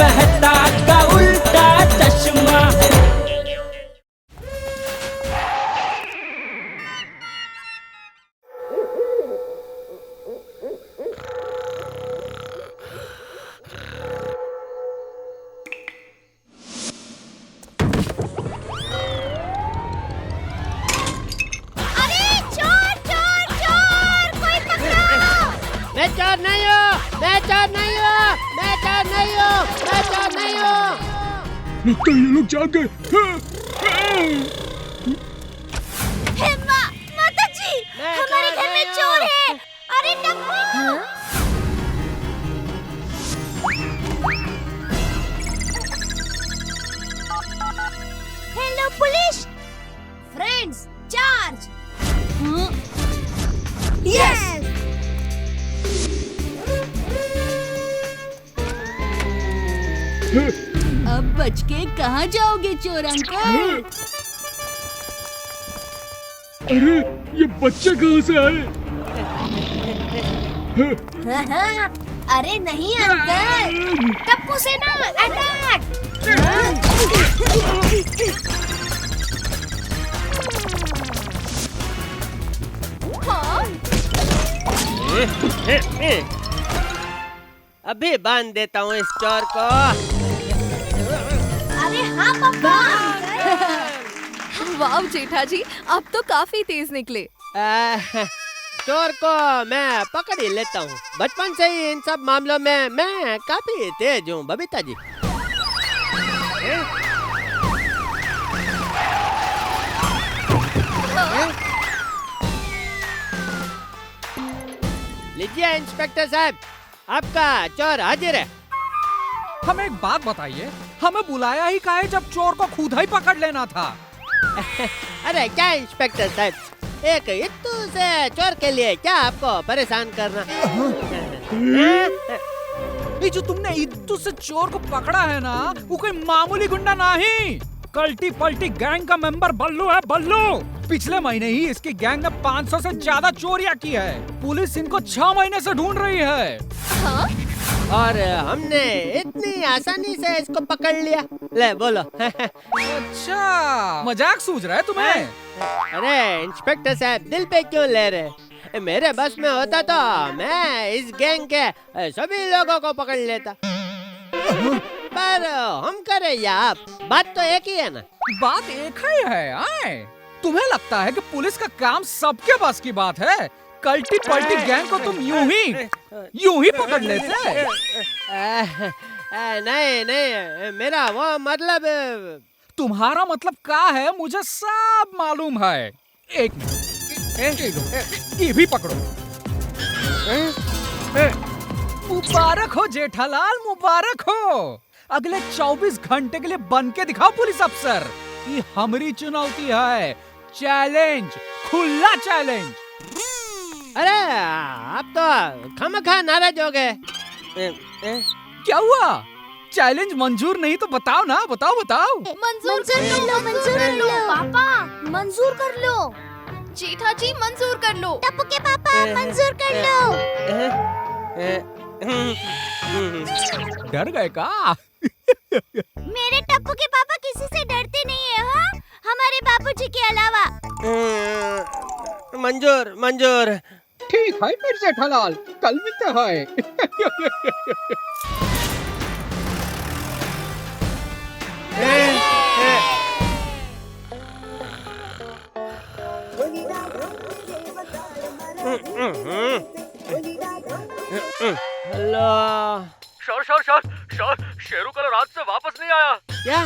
मेहता का उल्टा चश्मा। मैं चोर नहीं हूँ, मैं चोर नहीं हूँ, मैं चोर नहीं हूँ, मैं चोर नहीं हूँ। लगता है ये लोग जाग गए। माता जी, हमारे घर में चोर है। अरे Tappu! Hello police! Friends, charge! Yes! अब बच के कहाँ जाओगे चोर अंकल? अरे ये बच्चे कहाँ से आए? अरे नहीं अंकल, टप्पू सेना अटैक! अभी बांध देता हूँ इस चोर को। अरे हाँ पापा! वाह जेठा जी, अब तो काफी तेज निकले। चोर को मैं पकड़ ही लेता हूँ। बचपन से ही इन सब मामलों में मैं काफी तेज हूँ बबीता जी। लीजिए इंस्पेक्टर साहब, आपका चोर हाजिर है। हमें एक बात बताइए, हमें बुलाया ही काहे जब चोर को खुद ही पकड़ लेना था? अरे क्या इंस्पेक्टर साहब, एक इत्तू से चोर के लिए क्या आपको परेशान करना। ये जो तुमने इत्तू से चोर को पकड़ा है ना, वो कोई मामूली गुंडा नहीं, कल्टी पल्टी गैंग का मेंबर बल्लू है, बल्लू। पिछले महीने ही इसकी गैंग ने 500 से ज्यादा चोरियां की है। पुलिस इनको 6 महीने से ढूंढ रही है। हाँ? और हमने इतनी आसानी से इसको पकड़ लिया। ले बोलो। अच्छा, मजाक सूझ रहा है तुम्हें? अरे इंस्पेक्टर साहब, दिल पे क्यों ले रहे? मेरे बस में होता तो मैं इस गैंग के सभी लोगों को पकड़ लेता। पर हम करें या आप, बात तो एक ही है ना। बात एक ही है। आए, तुम्हें लगता है कि पुलिस का काम सबके बस की बात है? कल्टी पल्टी गैंग को तुम यूं ही पकड़ लेते? नहीं नहीं, मेरा वो मतलब। तुम्हारा मतलब क्या है मुझे सब मालूम है। एक मिनट, ये भी पकड़ो। मुबारक हो जेठालाल, मुबारक हो। अगले 24 घंटे के लिए बन के दिखाओ पुलिस अफसर। ये हमारी चुनौती है, चैलेंज, खुला चैलेंज। अरे आप तो खामखा नाराज हो गए। क्या हुआ? चैलेंज मंजूर नहीं तो बताओ ना, बताओ। मंजूर कर लो पापा, मंजूर कर लो। जेठा जी मंजूर कर लो। टप्पू के पापा मंजूर कर लो। डर गए का? मेरे टप्पू के पापा किसी से डरते नहीं है, हाँ? हमारे बाबूजी के अलावा। मंजूर। ठीक है फिर जेठालाल, कल मिलते हैं। हेलो। सर, शेरू कल रात से वापस नहीं आया। क्या?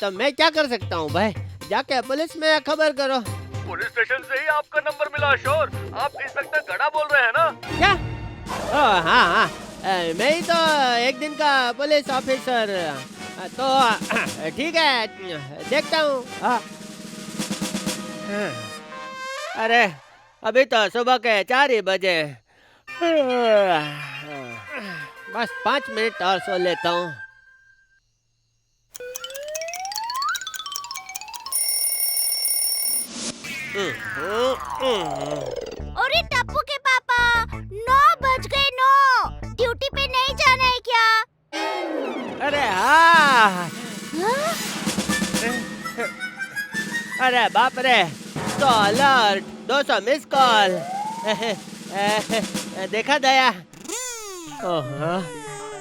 तो मैं क्या कर सकता हूँ भाई? जाके पुलिस में खबर करो। पुलिस स्टेशन से ही आपका नंबर मिला श्योर। आप इंस्पेक्टर गड़ा बोल रहे हैं ना? क्या? हाँ, मैं ही तो एक दिन का पुलिस ऑफिसर। तो ठीक है, देखता हूँ। अरे अभी तो सुबह के 4 ही बजे। बस 5 मिनट और सो लेता हूँ। अरे टप्पू के पापा, 9 बज गए। 9 ड्यूटी पे नहीं जाना है क्या? अरे अरे बाप रे, तो अलर्ट, 200 मिस कॉल। देखा दया? ओह,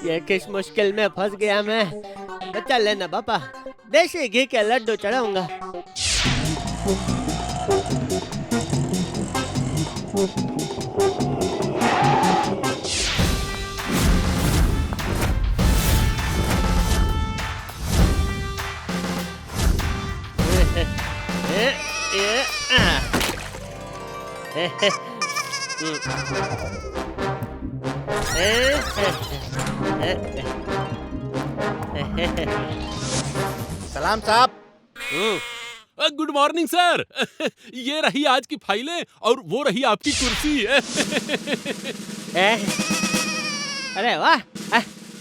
ये किस मुश्किल में फंस गया मैं। बचा लेना पापा, देसी घी के लड्डू चढ़ाऊंगा। सलाम साहब। Good morning sir. ये रही आज की फाइलें और वो रही आपकी कुर्सी। अरे वाह,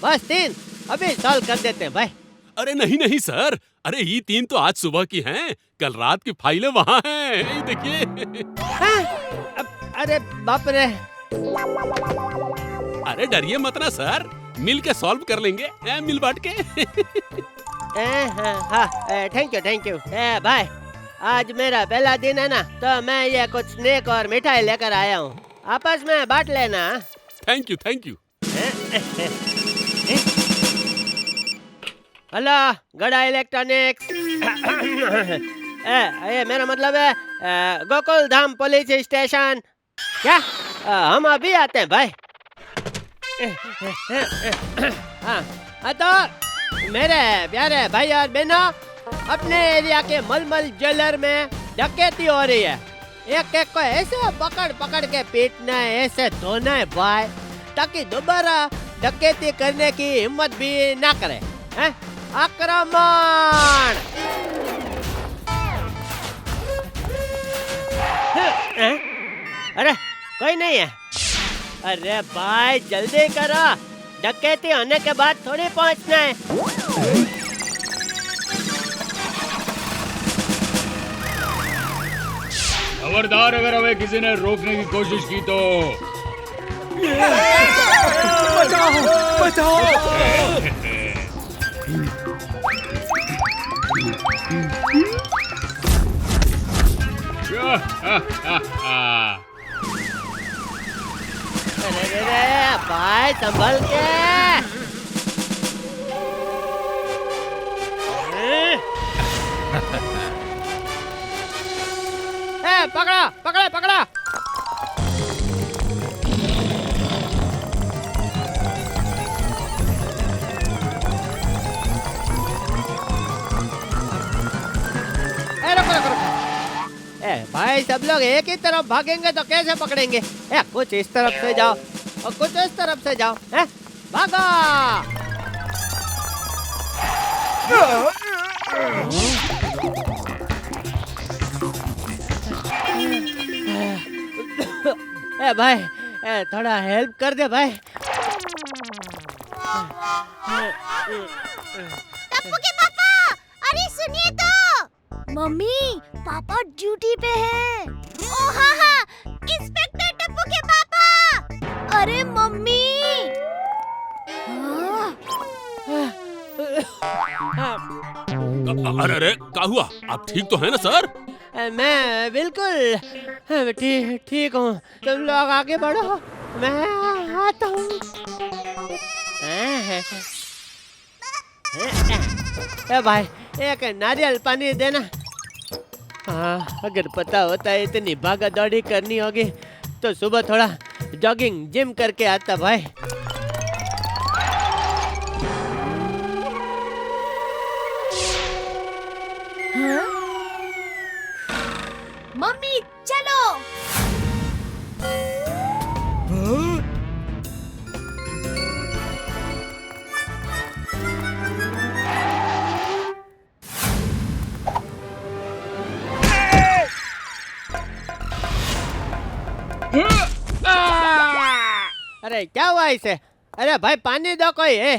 बस 3 अभी सॉल्व कर देते हैं भाई। अरे नहीं नहीं सर, अरे ये 3 तो आज सुबह की हैं, कल रात की फाइलें वहाँ हैं, ये देखिए। अरे बाप रे। अरे डरिए मत ना सर, मिल के सॉल्व कर लेंगे, मिल बांट के। थैंक यू भाई, आज मेरा पहला दिन है ना, तो मैं ये कुछ स्नैक और मिठाई लेकर आया हूँ, आपस में बांट लेना। Thank you. हेलो गड़ा इलेक्ट्रॉनिक्स। ये मेरा मतलब है गोकुल धाम पुलिस स्टेशन। क्या हम अभी आते हैं भाई। हाँ तो मेरे प्यारे भाई और बहनों, अपने एरिया के मलमल ज्वेलर में डकैती हो रही है। एक एक को ऐसे पकड़ पकड़ के पीटना है, ऐसे धोना है भाई, ताकि दोबारा डकैती करने की हिम्मत भी ना करे। हैं? आक्रमण! अरे कोई नहीं है। अरे भाई जल्दी करो, डकैती होने के बाद थोड़ी पहुंचना है। खबरदार, अगर हमें किसी ने रोकने की कोशिश की तो। बचाओ! अरे भाई संभल के। पकड़ा। रुको। भाई सब लोग एक ही तरफ भागेंगे तो कैसे पकड़ेंगे? कुछ इस तरफ से जाओ और कुछ इस तरफ से जाओ। भागो! भाई थोड़ा हेल्प कर दे भाई। टप्पू के पापा, अरे सुनिए तो। मम्मी, पापा ड्यूटी पे हैं। ओ हाँ, इंस्पेक्टर टप्पू के पापा। अरे मम्मी। अरे क्या हुआ? आप ठीक तो है ना सर? मैं बिल्कुल ठीक हूँ। तुम लोग आगे बढ़ो, मैं आता हूँ। भाई एक नारियल पानी देना। अगर पता होता है इतनी भागा दौड़ी करनी होगी तो सुबह थोड़ा जॉगिंग जिम करके आता भाई। मम्मी चलो। अरे क्या हुआ इसे? अरे भाई पानी दो कोई है?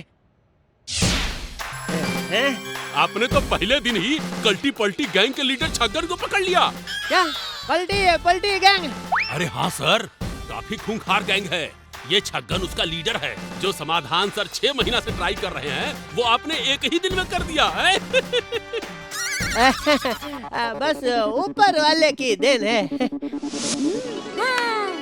आपने तो पहले दिन ही कल्टी पल्टी गैंग के लीडर छग्गर को पकड़ लिया। क्या पलटी है? पलटी गैंग? अरे हाँ सर, काफी खूंखार गैंग है। ये छगन उसका लीडर है जो समाधान सर 6 महीना से ट्राई कर रहे हैं, वो आपने एक ही दिन में कर दिया है। बस ऊपर वाले की देन है।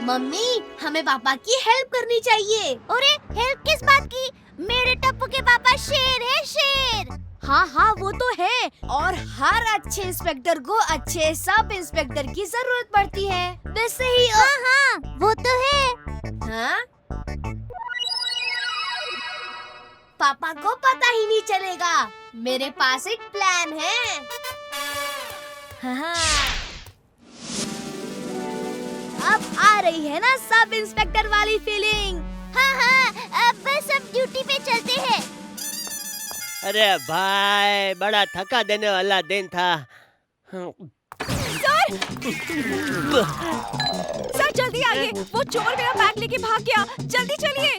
मम्मी, हमें पापा की हेल्प करनी चाहिए। अरे हेल्प किस बात की? मेरे टप्पू के पापा शेर है, शेर। हाँ हाँ वो तो है, और हर अच्छे इंस्पेक्टर को अच्छे सब इंस्पेक्टर की जरूरत पड़ती है। वैसे ही हाँ हाँ वो तो है। हाँ? पापा को पता ही नहीं चलेगा। मेरे पास एक प्लान है। हाँ। अब आ रही है ना सब इंस्पेक्टर वाली फीलिंग। हाँ हाँ अब बस अब ड्यूटी पे चलते हैं। अरे भाई बड़ा थका देने वाला दिन था। सर जल्दी आइए, वो चोर मेरा बैग लेके भाग गया। जल्दी चलिए।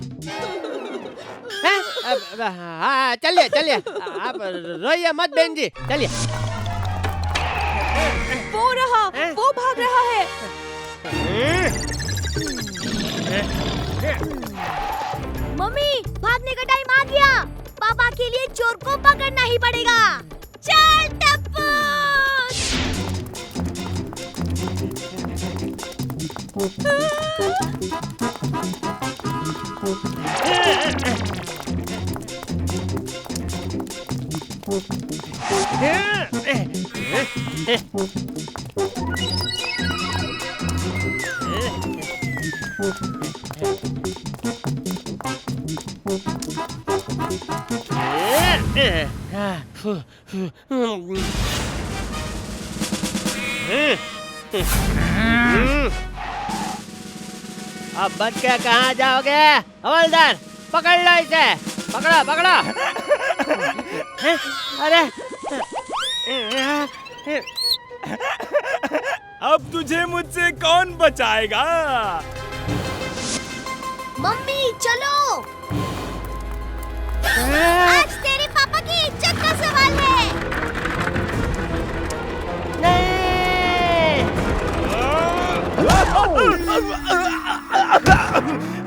हाँ चलिए चलिए, आप रोइए मत बहन जी, चलिए। वो रहा, वो भाग रहा है। मम्मी भागने का टाइम आ गया। पापा के लिए चोर को पकड़ना ही पड़ेगा। चल टप्पू। अब बच के कहाँ जाओगे? हवलदार पकड़ लो इसे, पकड़ो पकड़ो। अरे अब तुझे मुझसे कौन बचाएगा? मम्मी चलो, आज तेरे पापा की इज्जत का सवाल है।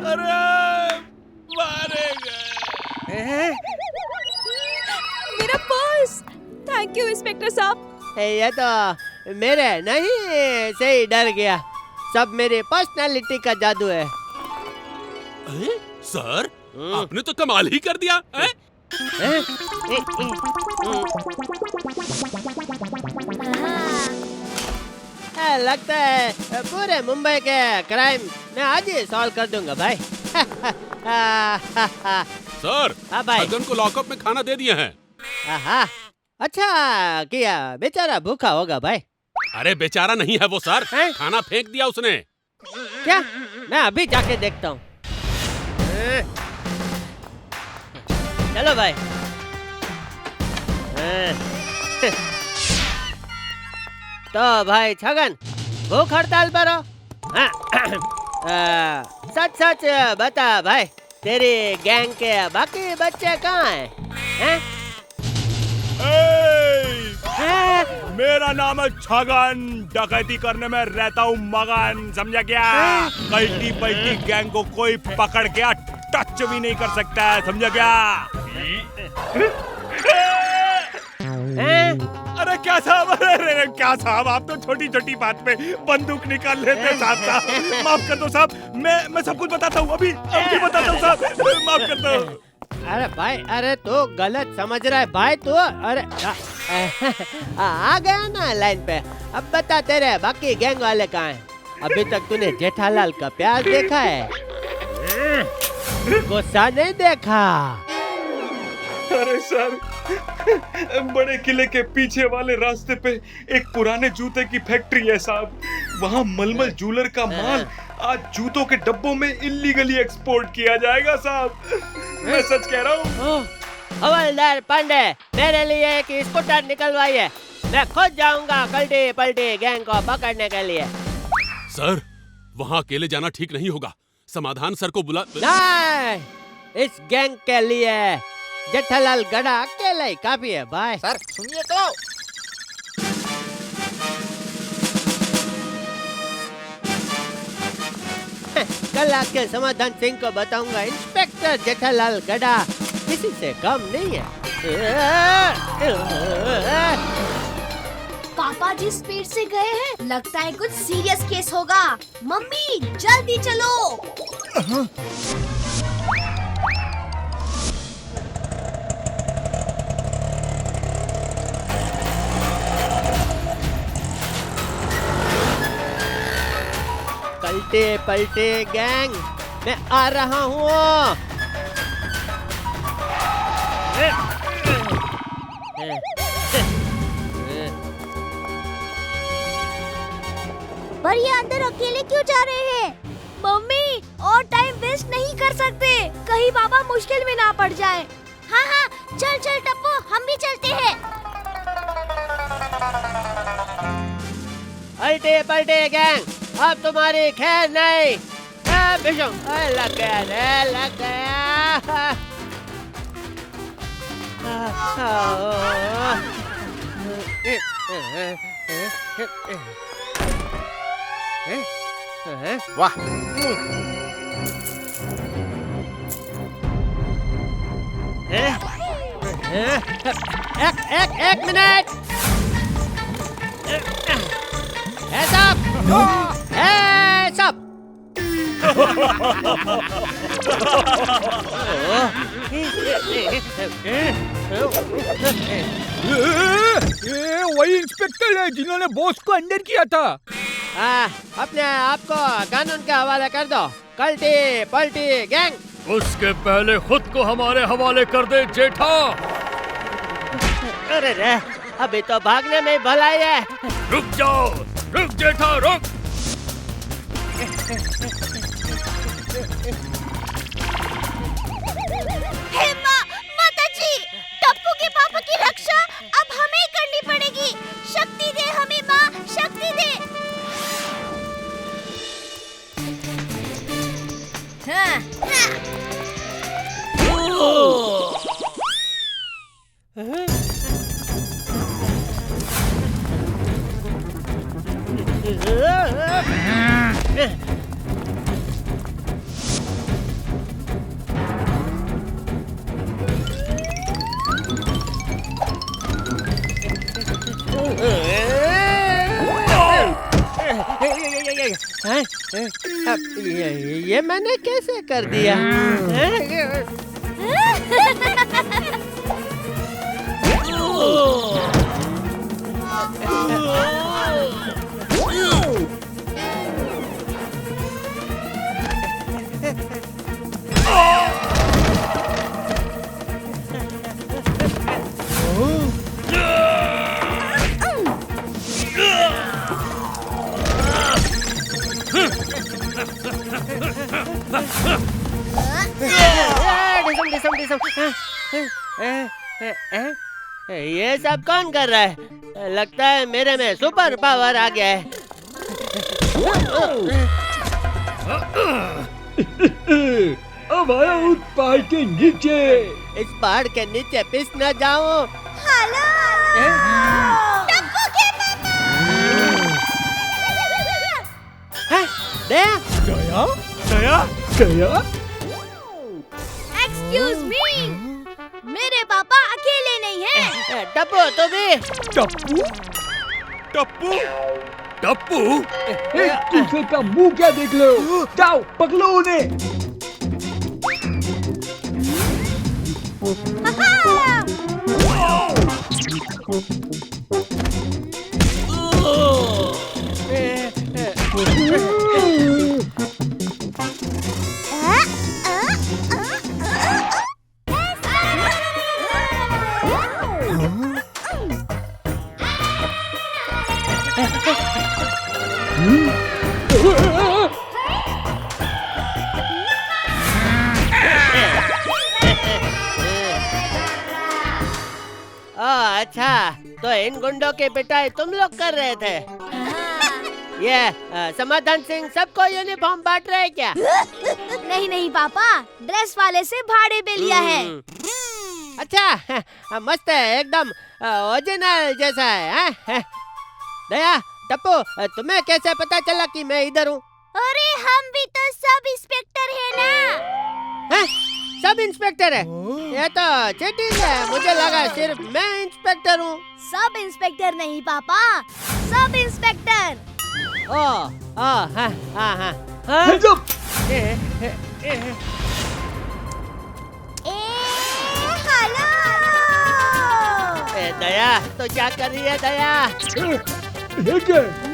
अरे मारे गए। मेरा पर्स। थैंक यू इंस्पेक्टर साहब। ये तो मेरे नहीं से ही डर गया। सब मेरी पर्सनालिटी का जादू है। सर आपने तो कमाल ही कर दिया है? लगता है पूरे मुंबई के क्राइम मैं आज ही सॉल्व कर दूंगा भाई। सर हाँ भाई। छगन को लॉकअप में खाना दे दिए हैं। हाँ अच्छा किया, बेचारा भूखा होगा भाई। अरे बेचारा नहीं है वो सर, हैं? खाना फेंक दिया उसने। क्या? मैं अभी जाके देखता हूँ। चलो भाई। तो भाई छगन भूख हड़ताल पर हो? सच सच बता भाई, तेरी गैंग के बाकी बच्चे कहाँ हैं? मेरा नाम है छगन, डकैती करने में रहता हूँ मगन, समझा क्या? कल्टी पल्टी गैंग को कोई पकड़ के टच भी नहीं कर सकता है, समझा क्या? अरे क्या साहब, अरे क्या साहब, आप तो छोटी छोटी बात पे बंदूक निकाल लेते साहब। माफ कर दो साहब, मैं सब कुछ बताता हूँ, अभी बताता हूँ साहब, माफ कर दो। अरे भाई, अरे तू गलत समझ रहा है भाई तू। अरे आ गया ना लाइन पे। अब बता तेरे बाकी गैंग वाले कहाँ हैं? अभी तक तूने जेठालाल का प्यार देखा है? गुस्सा नहीं देखा? अरे सर, बड़े किले के पीछे वाले रास्ते पे एक पुराने जूते की फैक्ट्री है साहब। वहाँ मलमल जूलर का माल आज जूतों के डब्बों में इल्लीगली एक्सपोर्ट किया जाएगा साहब। मैं सच कह रहा हूँ। हवलदार पांडे, मेरे लिए एक स्कूटर निकलवाई है। मैं खुद जाऊंगा कल्टी पल्टी गैंग को पकड़ने के लिए। सर वहाँ अकेले जाना ठीक नहीं होगा, समाधान सर को बुला। नहीं, इस गैंग के लिए जेठालाल गड़ा अकेला ही काफी है भाई। सर सुनिए तो। कल आके समाधान सिंह को बताऊंगा इंस्पेक्टर जेठालाल गधा किसी से कम नहीं है। पापा जिस स्पीड से गए हैं लगता है कुछ सीरियस केस होगा। मम्मी जल्दी चलो। पलटे पलटे गैंग, मैं आ रहा हूँ। पर ये अंदर अकेले क्यों जा रहे हैं? मम्मी और टाइम वेस्ट नहीं कर सकते, कहीं पापा मुश्किल में ना पड़ जाए। हाँ हाँ चल चल टप्पू, हम भी चलते हैं। पलटे पलटे गैंग, अब तुम्हारी खैर नहीं। लग गया रे, लग गया। वाह, एक मिनट। सब वही इंस्पेक्टर है जिन्होंने बॉस को अंडर किया था। अपने आप को कानून के हवाले कर दो, कल्टी पलटी गैंग। उसके पहले खुद को हमारे हवाले कर दे जेठा। अरे रे, अभी तो भागने में भलाई है। रुक जाओ, रुक जेठा रुक। हे माँ, माताजी, टप्पू के पापा की रक्षा अब हमें ही करनी पड़ेगी। शक्ति दे हमें माँ, शक्ति दे। हाँ, हाँ। ये मैंने कैसे कर दिया? ये सब कौन कर रहा है? लगता है मेरे में सुपर पावर आ गया है। अब आया हूँ पहाड़ के नीचे। इस पहाड़ के नीचे पिस न जाऊं। हेलो टप्पू के पापा। दया गया गया गया। एक्सक्यूज मी, मेरे पापा अकेले नहीं हैं। टप्पू तो भी। टप्पू टप्पू टप्पू। एक दूसरे का मुंह क्या देख रहे हो? जाओ पकड़ो उन्हें। अच्छा, तो इन गुंडों की पिटाई तुम लोग कर रहे थे? ये समाधान सिंह सबको यूनिफॉर्म बांट रहे क्या? नहीं नहीं पापा, ड्रेस वाले से भाड़े पे लिया है। अच्छा, मस्त है, एकदम ओरिजिनल जैसा है। दया, टप्पू, तुम्हें कैसे पता चला कि मैं इधर हूँ? अरे हम भी तो सब इंस्पेक्टर है ना। हैं? सब इंस्पेक्टर है? ये तो चीटिंग है। मुझे लगा सिर्फ मैं इंस्पेक्टर हूँ। सब इंस्पेक्टर नहीं पापा, सब इंस्पेक्टर। हाँ हाँ हाँ। Hands up! ए हेलो। दया तो क्या कर रही है दया? ये क्या है?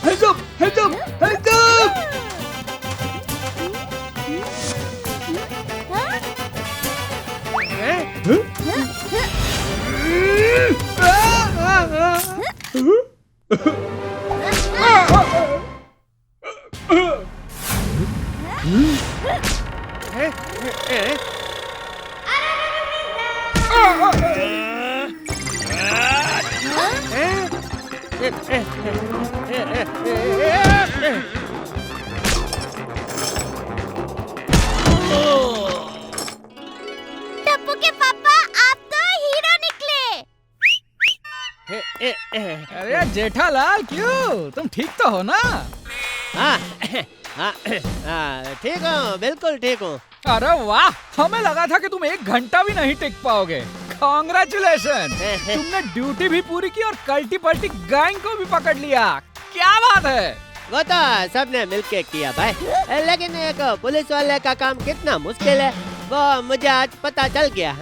Hands up! Hands up! Hands up! Tappu के पापा आप तो हीरो निकले। अरे जेठालाल क्यों? तुम ठीक तो हो ना? हाँ हाँ ठीक हूँ, बिल्कुल ठीक हूँ। अरे वाह, हमें लगा था कि तुम 1 घंटा भी नहीं टिक पाओगे। कॉन्ग्रेचुलेशन, तुमने ड्यूटी भी पूरी की और कल्टी पल्टी गैंग को भी पकड़ लिया। क्या बात है? वो तो सबने मिलके किया भाई, लेकिन एक पुलिस वाले का काम कितना मुश्किल है वो मुझे आज पता चल गया।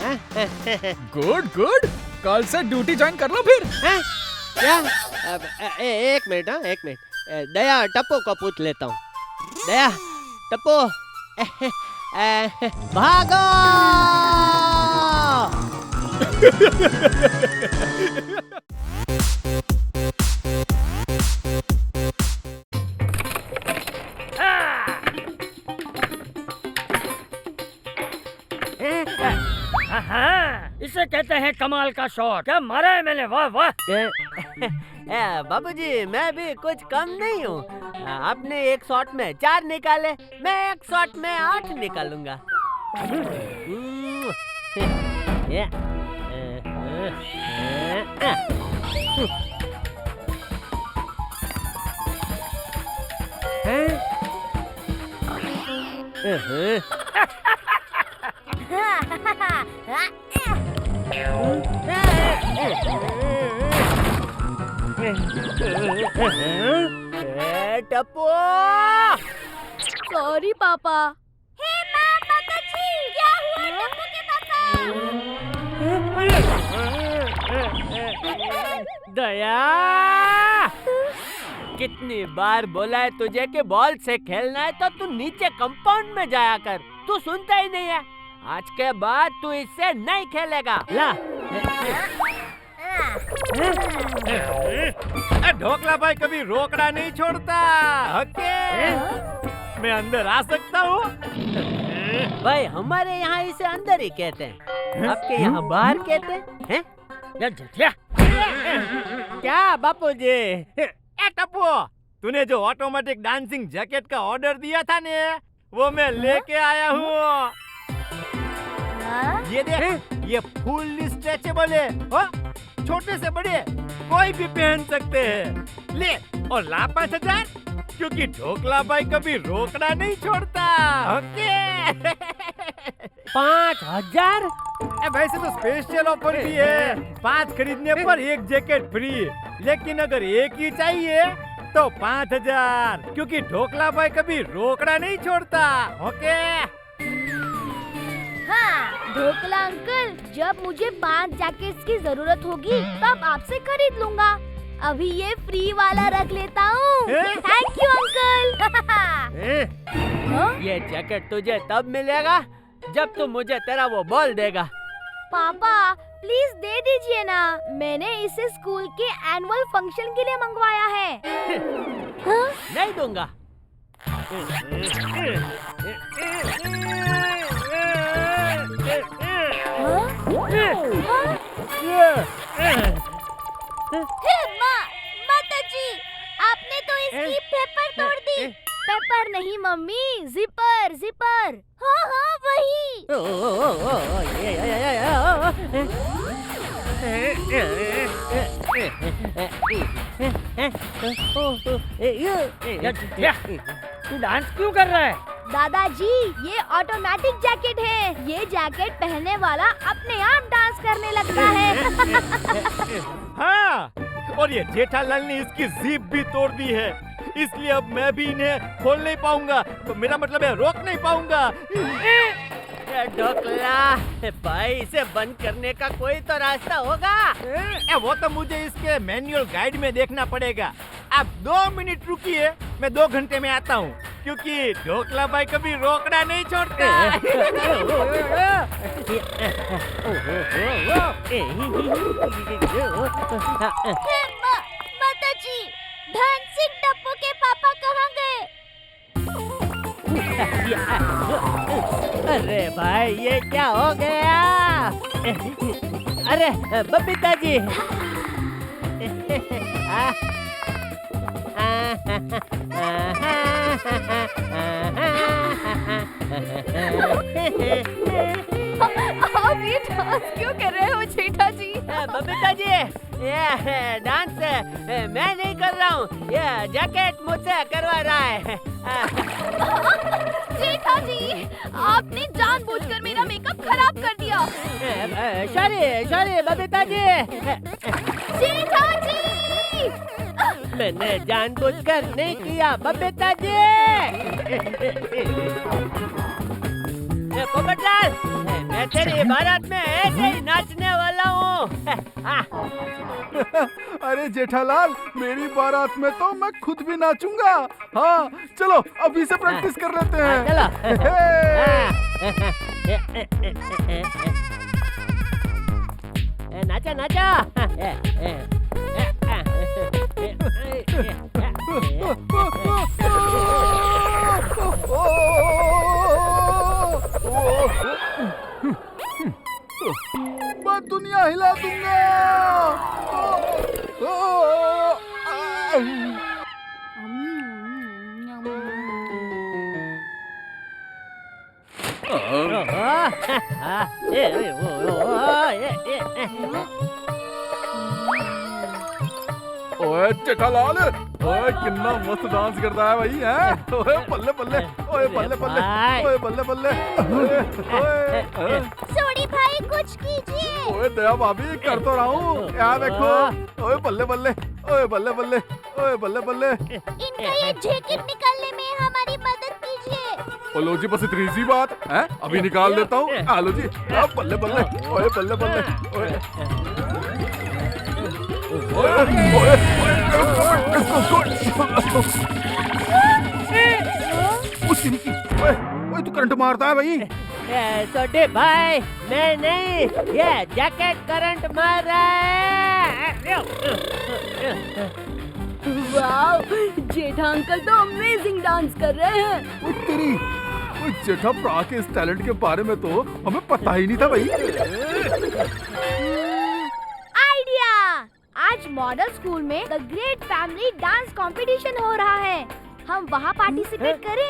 गुड गुड, कल से ड्यूटी ज्वाइन कर लो फिर। क्या? एक मिनट, हाँ 1 मिनट। दया टप्पू को पूछ लेता हूँ। दया, टप्पू भागो! इसे कहते हैं कमाल का शॉट। क्या मारा है मैंने, वाह वाह। बाबूजी मैं भी कुछ कम नहीं हूँ। आपने एक शॉट में 4 निकाले, मैं एक शॉट में 8 निकालूंगा। टप्पू, सॉरी पापा। हे माता जी, क्या हुआ टप्पू के पापा? दया, कितनी बार बोला है तुझे कि बॉल से खेलना है तो तू नीचे कंपाउंड में जाया कर। तू सुनता ही नहीं है। आज के बाद तू इससे नहीं खेलेगा। ला। ढोकला भाई कभी रोकड़ा नहीं छोड़ता। ओके, मैं अंदर आ सकता हूँ? भाई हमारे यहाँ इसे अंदर ही कहते हैं, आपके यहाँ बाहर कहते हैं? क्या बापूजी? ए टप्पू, तूने जो ऑटोमेटिक डांसिंग जैकेट का ऑर्डर दिया था ने, वो मैं लेके आया हूँ। ये देख, ये फुल्ली स्ट्रेचेबल है। छोटे से बड़े कोई भी पहन सकते हैं। ले और ला 5000, क्योंकि ढोकला भाई कभी रोकड़ा नहीं छोड़ता। ओके। 5000? वैसे तो स्पेशल ऑफर भी है, 5 खरीदने पर 1 जैकेट फ्री। लेकिन अगर एक ही चाहिए तो 5000, क्योंकि ढोकला भाई कभी रोकड़ा नहीं छोड़ता। ओके। हाँ ढोकला अंकल, जब मुझे 5 जैकेट्स की जरूरत होगी तब आपसे खरीद लूंगा। अभी ये फ्री वाला रख लेता हूँ। Thank you uncle. ये जैकेट तुझे तब मिलेगा जब तू मुझे तेरा वो बॉल देगा। पापा प्लीज दे दीजिए ना, मैंने इसे स्कूल के एनुअल फंक्शन के लिए मंगवाया है। हाँ? नहीं दूंगा। माता जी, आपने तो इसकी पेपर तोड़ दी। पेपर नहीं मम्मी, जिपर जिपर। हाँ हाँ वही। तू डांस क्यों कर रहा है? दादाजी, ये ऑटोमेटिक जैकेट है। ये जैकेट पहनने वाला अपने आप डांस करने लगता है। हाँ, और ये जेठालाल ने इसकी जीप भी तोड़ दी है, इसलिए अब मैं भी इन्हें खोल नहीं पाऊंगा। तो मेरा मतलब है रोक नहीं पाऊंगा। ढोकला भाई, इसे बंद करने का कोई तो रास्ता होगा। वो तो मुझे इसके मैनुअल गाइड में देखना पड़ेगा। आप 2 मिनट रुकिए, मैं 2 घंटे में आता हूँ, क्योंकि ढोकला भाई कभी रोकना नहीं छोड़ता। माताजी, डांसिंग टप्पू के पापा कहाँ गए? अरे भाई, ये क्या हो गया? अरे बबीता जी, आप ये डांस क्यों कर रहे हो जेठा जी? बबीता जी, ये डांस मैं नहीं कर रहा हूँ, ये जैकेट मुझसे करवा रहा है। जेठा जी, आपने जानबूझकर मेरा मेकअप खराब कर दिया। सॉरी बबीता जी। जेठा जी, मैंने जानबूझकर नहीं किया बबीता जी। पोपटलाल, मैं तेरी बारात में ऐसे ही नाचने वाला हूँ। अरे जेठालाल, मेरी बारात में तो मैं खुद भी नाचूंगा। हाँ, चलो अभी से प्रैक्टिस कर लेते हैं। चलो। नाचा नाचा। मैं दुनिया हिला दूंगा। ओए जेठालाल, ओए कितना मस्त डांस करता है भाई, हैं? ओए बल्ले बल्ले, ओए बल्ले बल्ले, ओए बल्ले बल्ले, ओए सोडी भाई, कुछ कीजिए। ओए दया भाभी, कर तो रहा हूँ, यहाँ देखो। ओए बल्ले बल्ले, ओए बल्ले बल्ले, ओए बल्ले बल्ले। इनका ये जैकेट निकालने में हमारी मदद कीजिए। लो जी, बस इतनी सी बात है, अभी निकाल देता हूँ। आलो जी, बल्ले बल्ले, ओए बल्ले बल्ले, ओए तू करंट मारता है भाई। छोटे भाई, मैं नहीं, ये जैकेट करंट मार रहा है। वाओ, जेठा अंकल तो अमेजिंग डांस कर रहे हैं। ओ तेरी, ओ जेठा प्रा के इस टैलेंट के बारे में तो हमें पता ही नहीं था भाई। आइडिया! आज मॉडल स्कूल में the great family dance competition हो रहा है। हम वहाँ पार्टिसिपेट करें?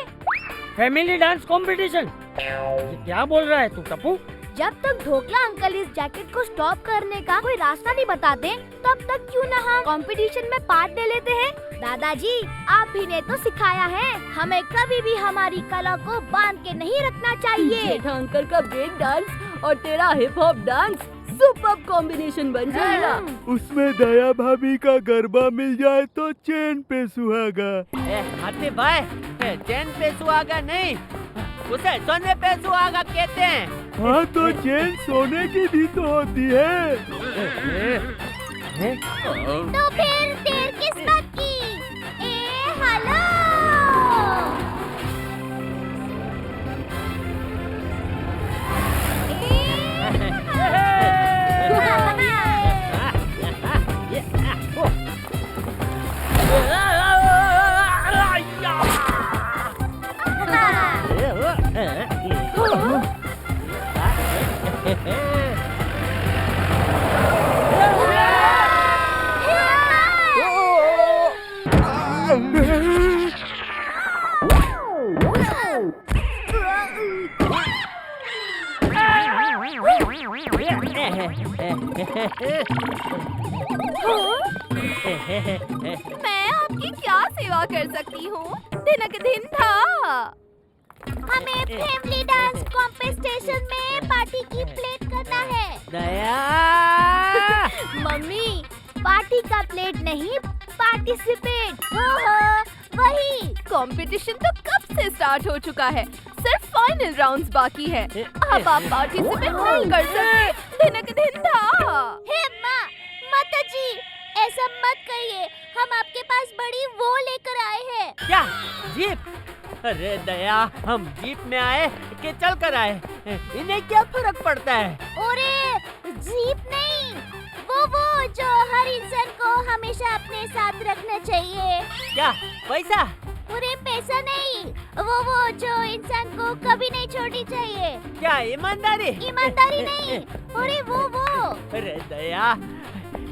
Family dance competition? क्या बोल रहा है तू टप्पू? जब तक ढोकला अंकल इस जैकेट को स्टॉप करने का कोई रास्ता नहीं बताते, तब तक क्यों ना हम कंपटीशन में पार्ट ले लेते हैं। दादाजी, आप ही ने तो सिखाया है, हमें कभी भी हमारी कला को बांध के नहीं रखना चाहिए। जेठा अंकल का ब्रेक डांस और तेरा hip hop dance super combination बन जाएगा। उसमें दया भाभी का गरबा मिल जाए तो चैन पे सुहागा। हाथी भाई, चैन पे सुहागा नहीं, उसे सोने पे सुहागा कहते हैं। हाँ, तो चैन सोने की भी तो होती है। तो फिर देर किस बात की? हेलो! मैं आपकी क्या सेवा कर सकती हूँ? दिनक दिन था। हमें फैमिली डांस कॉम्पिटिशन में पार्टी की प्लेट करना है। दया मम्मी, पार्टी का प्लेट नहीं, पार्टिसिपेट। वही। कंपटीशन तो कब से स्टार्ट हो चुका है, सिर्फ फाइनल राउंड्स बाकी है। अब आप पार्टिसिपेट नहीं कर सकते। दिनक दिन था। हे माँ, माता जी, ऐसा मत कहिए, हम आपके पास बड़ी वो लेकर आए हैं। क्या जीप? अरे दया, हम जीप में आए कि चल कर आए, इन्हें क्या फर्क पड़ता है? अरे जीप नहीं, वो जो हर इंसान को हमेशा अपने साथ रखना चाहिए। क्या पैसा? अरे पैसा नहीं, वो जो इंसान को कभी नहीं छोड़नी चाहिए। क्या ईमानदारी? ईमानदारी नहीं, अरे वो। अरे दया,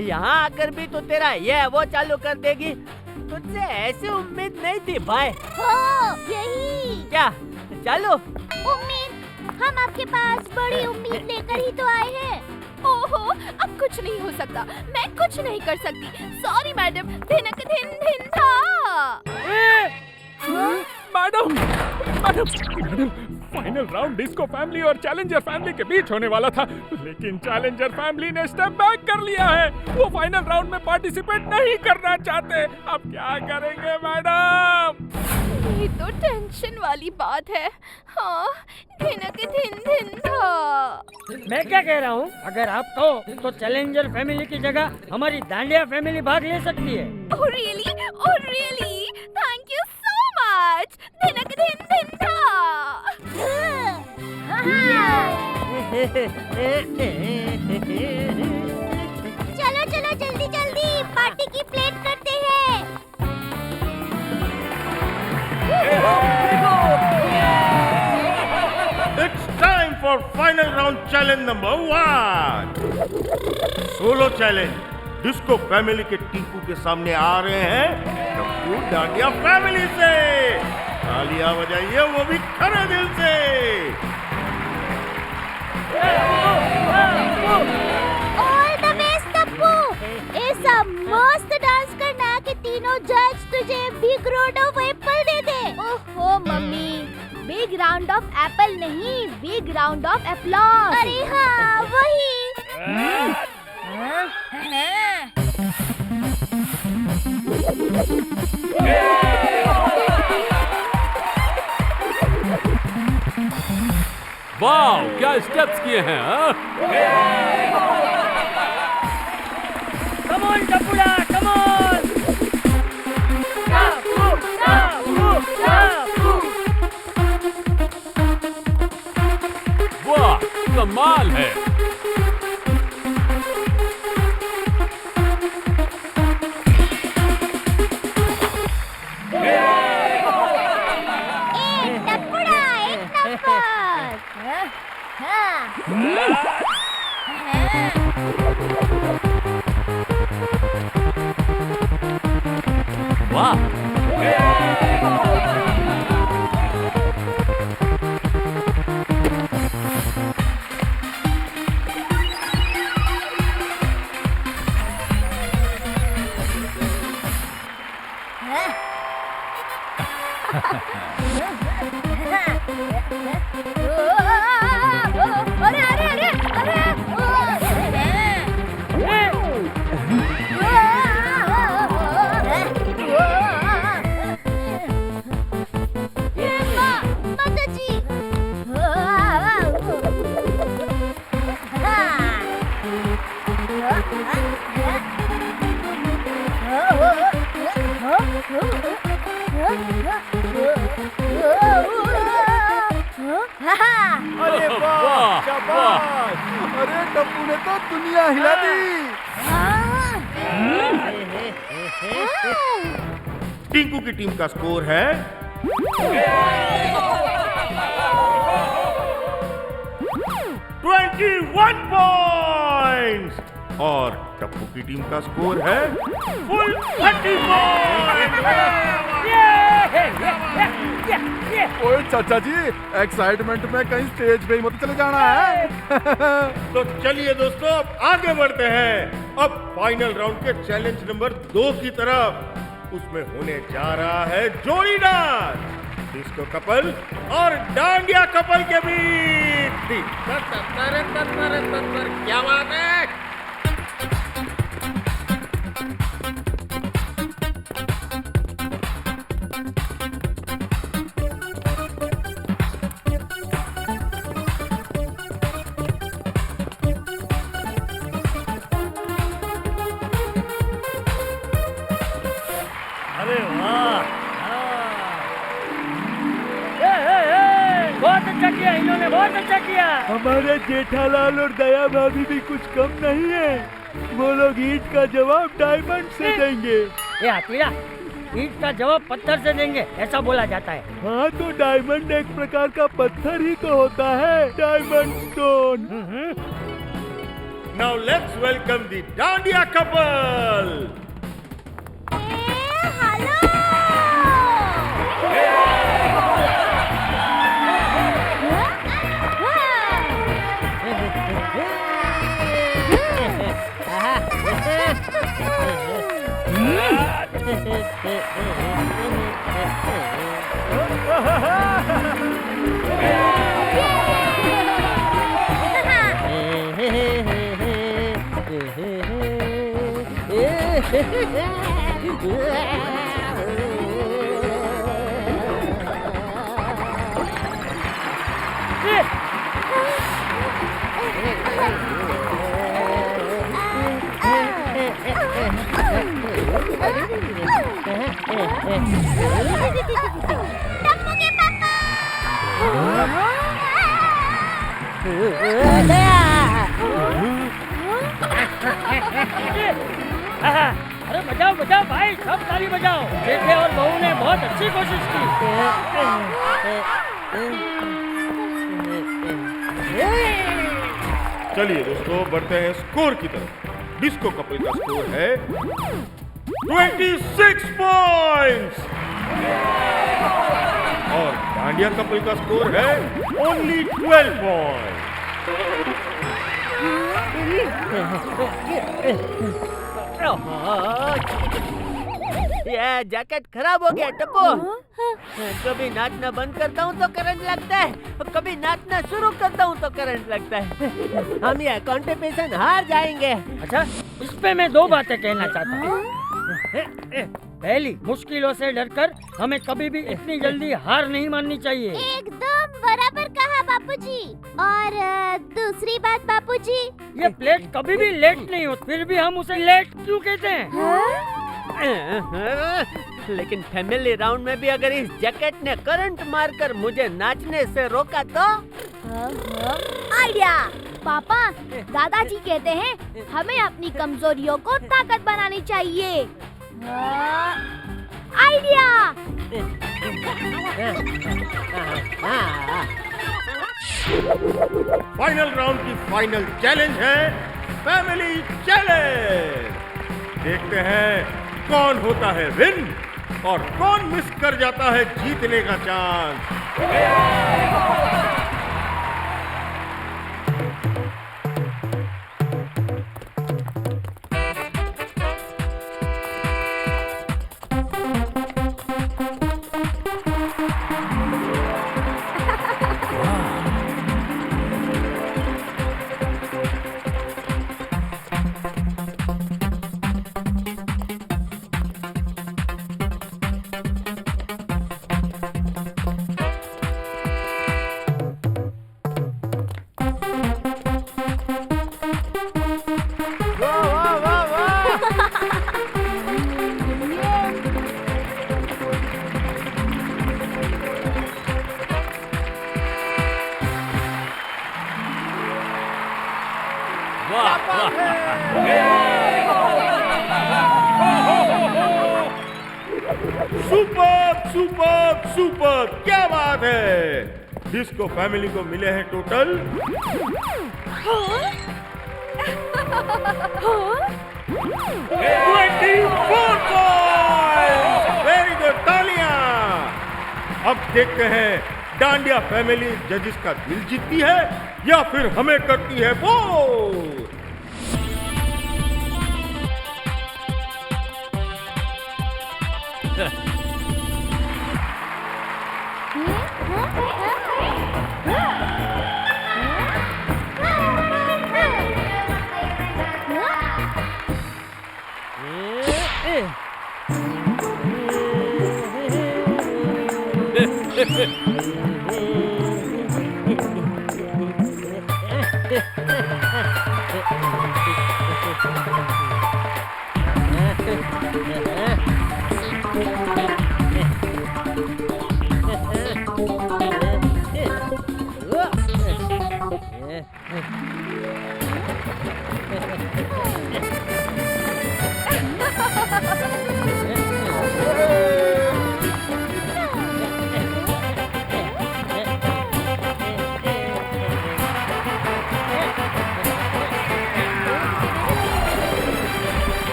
यहाँ आकर भी तो तेरा ये वो चालू कर देगी, तुझसे ऐसी उम्मीद नहीं थी भाई। हो यही। क्या चालू? उम्मीद? हम आपके पास बड़ी उम्मीद लेकर ही तो आए हैं। ओहो, अब कुछ नहीं हो सकता, मैं कुछ नहीं कर सकती। सॉरी मैडम, दिनक दिन था। Madam, final round disco family और चैलेंजर फैमिली के बीच होने वाला था, लेकिन चैलेंजर फैमिली ने स्टेप बैक कर लिया है। वो फाइनल राउंड में पार्टिसिपेट नहीं करना चाहते। अब क्या करेंगे मैडम? ये तो टेंशन वाली बात है। हाँ, दिनक दिन था। मैं क्या कह रहा हूँ, अगर आप कहो तो चैलेंजर फैमिली की जगह हमारी दांडिया फैमिली भाग ले सकती है। Oh really? Oh really? Thank you so much. दिनक दिन था। चलो जल्दी पार्टी की प्लेट करते हैं। It's time for final round challenge number 1. Solo challenge. Disco family के टीपू के सामने आ रहे हैं टप्पू डांडिया फैमिली से। तालियां बजाइए, वो भी खरे दिल से। All the best Tappu. ऐसा मस्त डांस करना कि तीनों जज तुझे बिग राउंड ऑफ एप्पल दे दे। ओहो mummy, big round of Apple नहीं, बिग राउंड ऑफ एप्लॉज। अरे हाँ, वही। वाह, क्या स्टेप्स किए हैं, हाँ? Come on, टपुड़ा, come on! वाह, कमाल है। वाह, अरे वाह, शाबाश! अरे टप्पू ने तो दुनिया हिला दी। टिंकू की टीम का स्कोर है 21 पॉइंट्स और टप्पू की टीम का स्कोर है फुल 30 पॉइंट्स। ओए चाचा जी, एक्साइटमेंट में कहीं स्टेज पे ही मत चले जाना है। तो चलिए दोस्तों, अब आगे बढ़ते हैं। अब फाइनल राउंड के चैलेंज नंबर 2 की तरफ। उसमें होने जा रहा है जोड़ी डांस, डिस्को कपल और डांडिया कपल के बीच। क्या बात है। बहुत अच्छा किया इन्होंने, बहुत अच्छा किया। हमारे जेठालाल और दया भाभी भी कुछ कम नहीं है। वो लोग ईंट का जवाब डायमंड से देंगे। ये हथीरा, ईंट का जवाब पत्थर से देंगे ऐसा बोला जाता है। हाँ, तो डायमंड एक प्रकार का पत्थर ही तो होता है, diamond stone. Now let's welcome the dandiya couple. Tappu के पापा। अरे बजाओ बजाओ भाई, सब ताली बजाओ। जेठे और बहू ने बहुत अच्छी कोशिश की। चलिए दोस्तों, बढ़ते हैं स्कोर की तरफ। डिस्को कपल का स्कोर है 26 पॉइंट्स और डांडिया कपल का स्कोर है ओनली 12 पॉइंट्स। ये जैकेट खराब हो गया टप्पू। कभी नाचना बंद करता हूँ तो करंट लगता है, कभी नाचना शुरू करता हूँ तो करंट लगता है। हम ये कंपटीशन हार जाएंगे। अच्छा, इस पे मैं 2 बातें कहना चाहता हूँ। पहली, मुश्किलों से डरकर हमें कभी भी इतनी जल्दी हार नहीं माननी चाहिए। एकदम बराबर कहा बापूजी। और दूसरी बात बापूजी, ये प्लेट कभी भी लेट नहीं होती, फिर भी हम उसे लेट क्यों कहते हैं? लेकिन फैमिली राउंड में भी अगर इस जैकेट ने करंट मारकर मुझे नाचने से रोका तो? आइडिया। पापा, दादाजी कहते हैं हमें अपनी कमजोरियों को ताकत बनानी चाहिए। आइडिया। फाइनल राउंड की फाइनल चैलेंज है फैमिली चैलेंज। देखते हैं कौन होता है विन और कौन मिस कर जाता है जीतने का चांस। सुपर सुपर सुपर, क्या बात है। डिस्को फैमिली को मिले हैं टोटल 24 पॉइंट्स। वेरी गुड, तालियां। अब देखते हैं डांडिया फैमिली जजेस का दिल जीतती है या फिर हमें करती है बोर।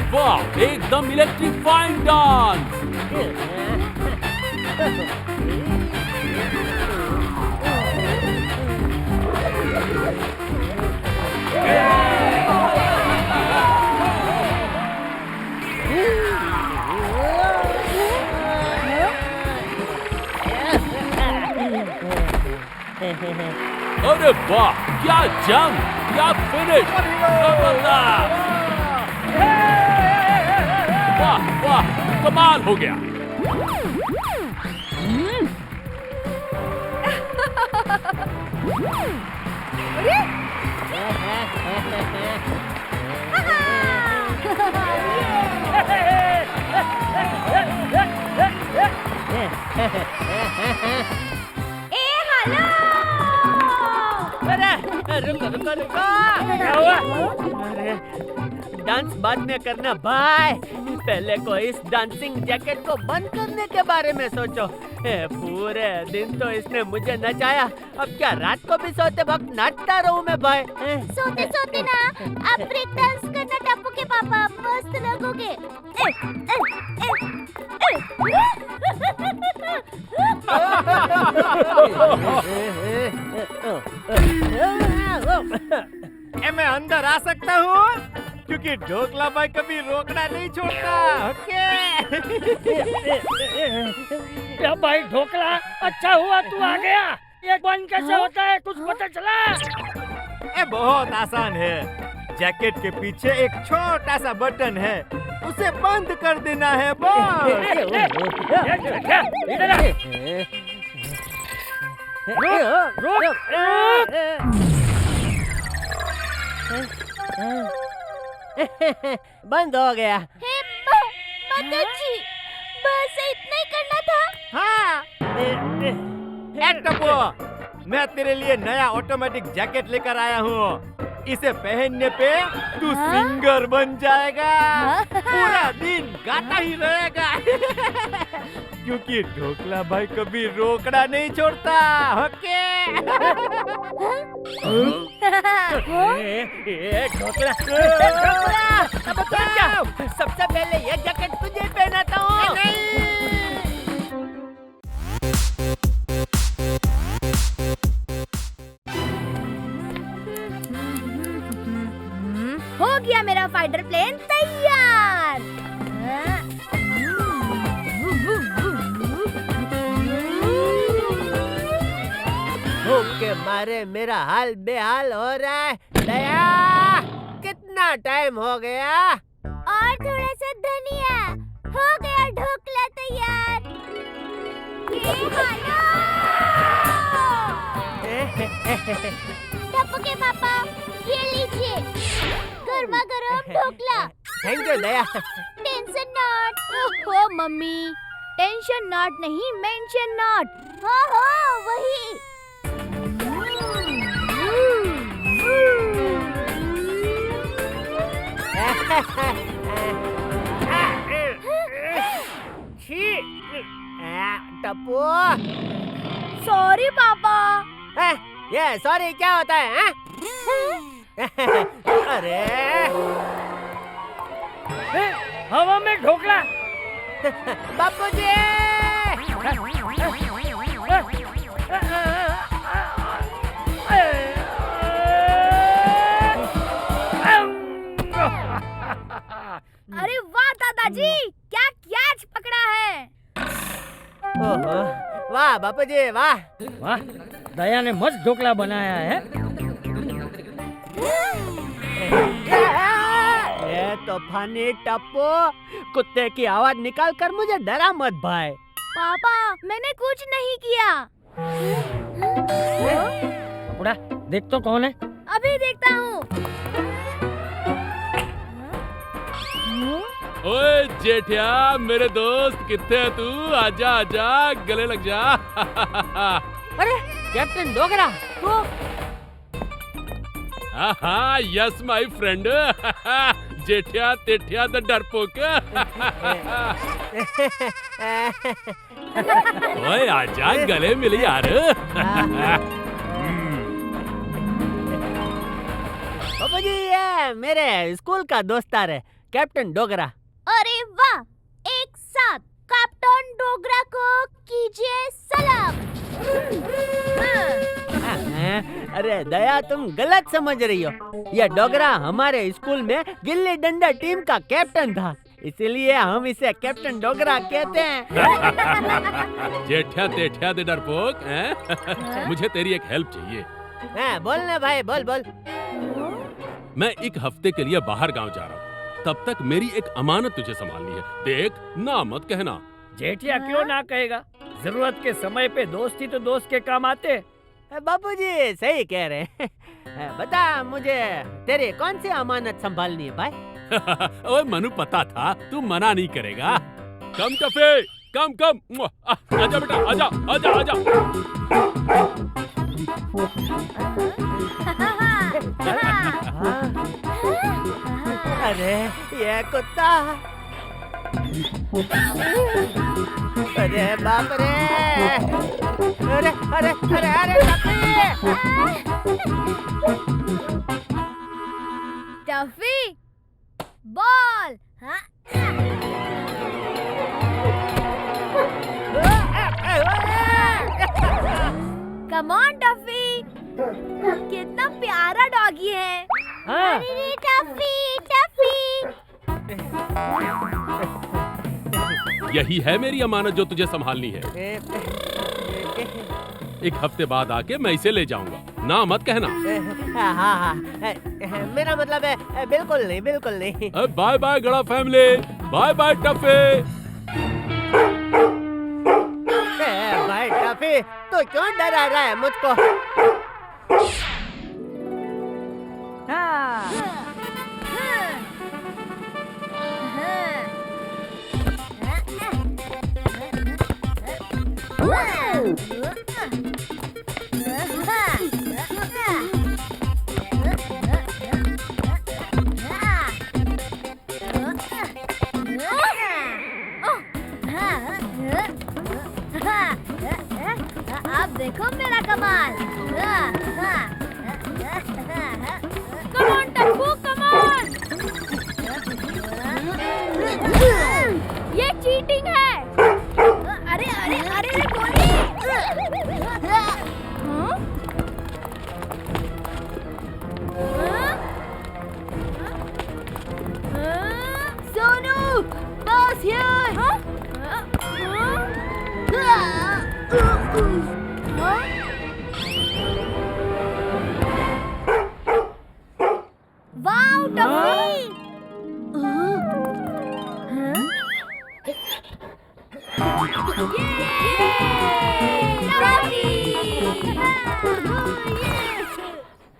वाह, एकदम इलेक्ट्रीफाइंग डांस। अरे वाह, क्या जंप, क्या फिनिश, जबरदस्त। वाह वाह, कमाल हो गया। रुको रुको रुको, क्या हुआ? अरे डांस बाद में करना भाई, पहले को इस डांसिंग जैकेट को बंद करने के बारे में सोचो। पूरे दिन तो इसने मुझे नचाया, अब क्या रात को भी सोते वक्त नाचता रहूं मैं भाई? सोते सोते ना आप ब्रेक डांस करना टप्पू के पापा, मस्त लगोगे। मैं अंदर आ सकता हूँ क्योंकि ढोकला भाई कभी रोकना नहीं छोड़ता। क्या भाई ढोकला, अच्छा हुआ तू आ गया। ये बंद कैसे होता है, कुछ पता चला? ये बहुत आसान है। जैकेट के पीछे एक छोटा सा बटन है, उसे बंद कर देना है बस। बंद हो गया। माताजी, बस इतना ही करना था। हाँ, टप्पू, मैं तेरे लिए नया ऑटोमेटिक जैकेट लेकर आया हूँ। इसे पहनने पे तू सिंगर बन जाएगा, पूरा दिन गाता ही रहेगा। क्योंकि ढोकला भाई कभी रोकना नहीं छोड़ता। ओके? ढोकला, अब तो क्या? सबसे पहले ये जैकेट तुझे पहनाता हूँ। हो गया मेरा फाइटर प्लेन तैयार। भूख के मारे मेरा हाल बेहाल हो रहा है। दया, कितना टाइम हो गया? और थोड़ा सा धनिया, हो गया ढोकला तैयार। टप्पू के पापा, ये लीजिए गर्मा गर्म dhokla. Thank you Daya. Tension not. ओहो मम्मी, टेंशन नॉट नहीं, मेंशन नॉट। हाँ हाँ वही। छी, टप्पू। सॉरी पापा। ये सॉरी क्या होता है हैं? अरे हवा में ढोकला। बापू जी। अरे वाह दादाजी, क्या कैच पकड़ा है। ओहो, वाह बापू जी वाह। वाह, दया ने मस्त ढोकला बनाया है। ये तूफानी टप्पू, कुत्ते की आवाज निकाल कर मुझे डरा मत भाई। पापा मैंने कुछ नहीं किया। कपड़ा देख तो कौन है। अभी देखता हूँ। ओए जेठिया, मेरे दोस्त कितने है तू? आजा आजा, गले लग जा। अरे कैप्टन डोगरा तो। हाँ यस माय फ्रेंड। जेठिया तेठिया द डरपोक। ओए आजा, गले मिल यार। बाबू जी ये मेरे स्कूल का दोस्तार है कैप्टन डोगरा। अरे वाह, एक साथ कैप्टन डोगरा को कीजिए सलाम। अरे दया तुम गलत समझ रही हो। ये डोगरा हमारे स्कूल में गिल्ली डंडा टीम का कैप्टन था, इसीलिए हम इसे कैप्टन डोगरा कहते हैं। जेठिया तेठिया दे डरपोक, मुझे तेरी एक हेल्प चाहिए। बोलना भाई, बोल बोल। मैं एक हफ्ते के लिए बाहर गांव जा रहा हूँ, तब तक मेरी एक अमानत तुझे संभालनी है। देख ना मत कहना। जेठिया क्यों ना कहेगा, जरूरत के समय पे दोस्ती तो दोस्त के काम आते। बापूजी सही कह रहे हैं। बता मुझे तेरी कौन सी अमानत संभालनी है भाई? ओए मनु, पता था तू मना नहीं करेगा। कम टफे, कम कम। आजा बेटा, आजा आजा आजा। अरे ये कुत्ता। अरे बाप रे। अरे अरे अरे अरे Tuffy ball. Come on Tuffy, कितना प्यारा डॉगी है। अरे टफी टफी। यही है मेरी अमानत जो तुझे संभालनी है। एक हफ्ते बाद आके मैं इसे ले जाऊंगा, ना मत कहना। हाँ, मेरा मतलब है बिल्कुल नहीं, बिल्कुल नहीं। बाय बाय गड़ा फैमिली, बाय बाय टफे। भाई टफी तो क्यों डरा रहा है मुझको? अब देखो मेरा कमाल। Come on Tappu, come on. ये चीटिंग है। अरे अरे अरे गोली। सोनू बस here. Wow Tuffy.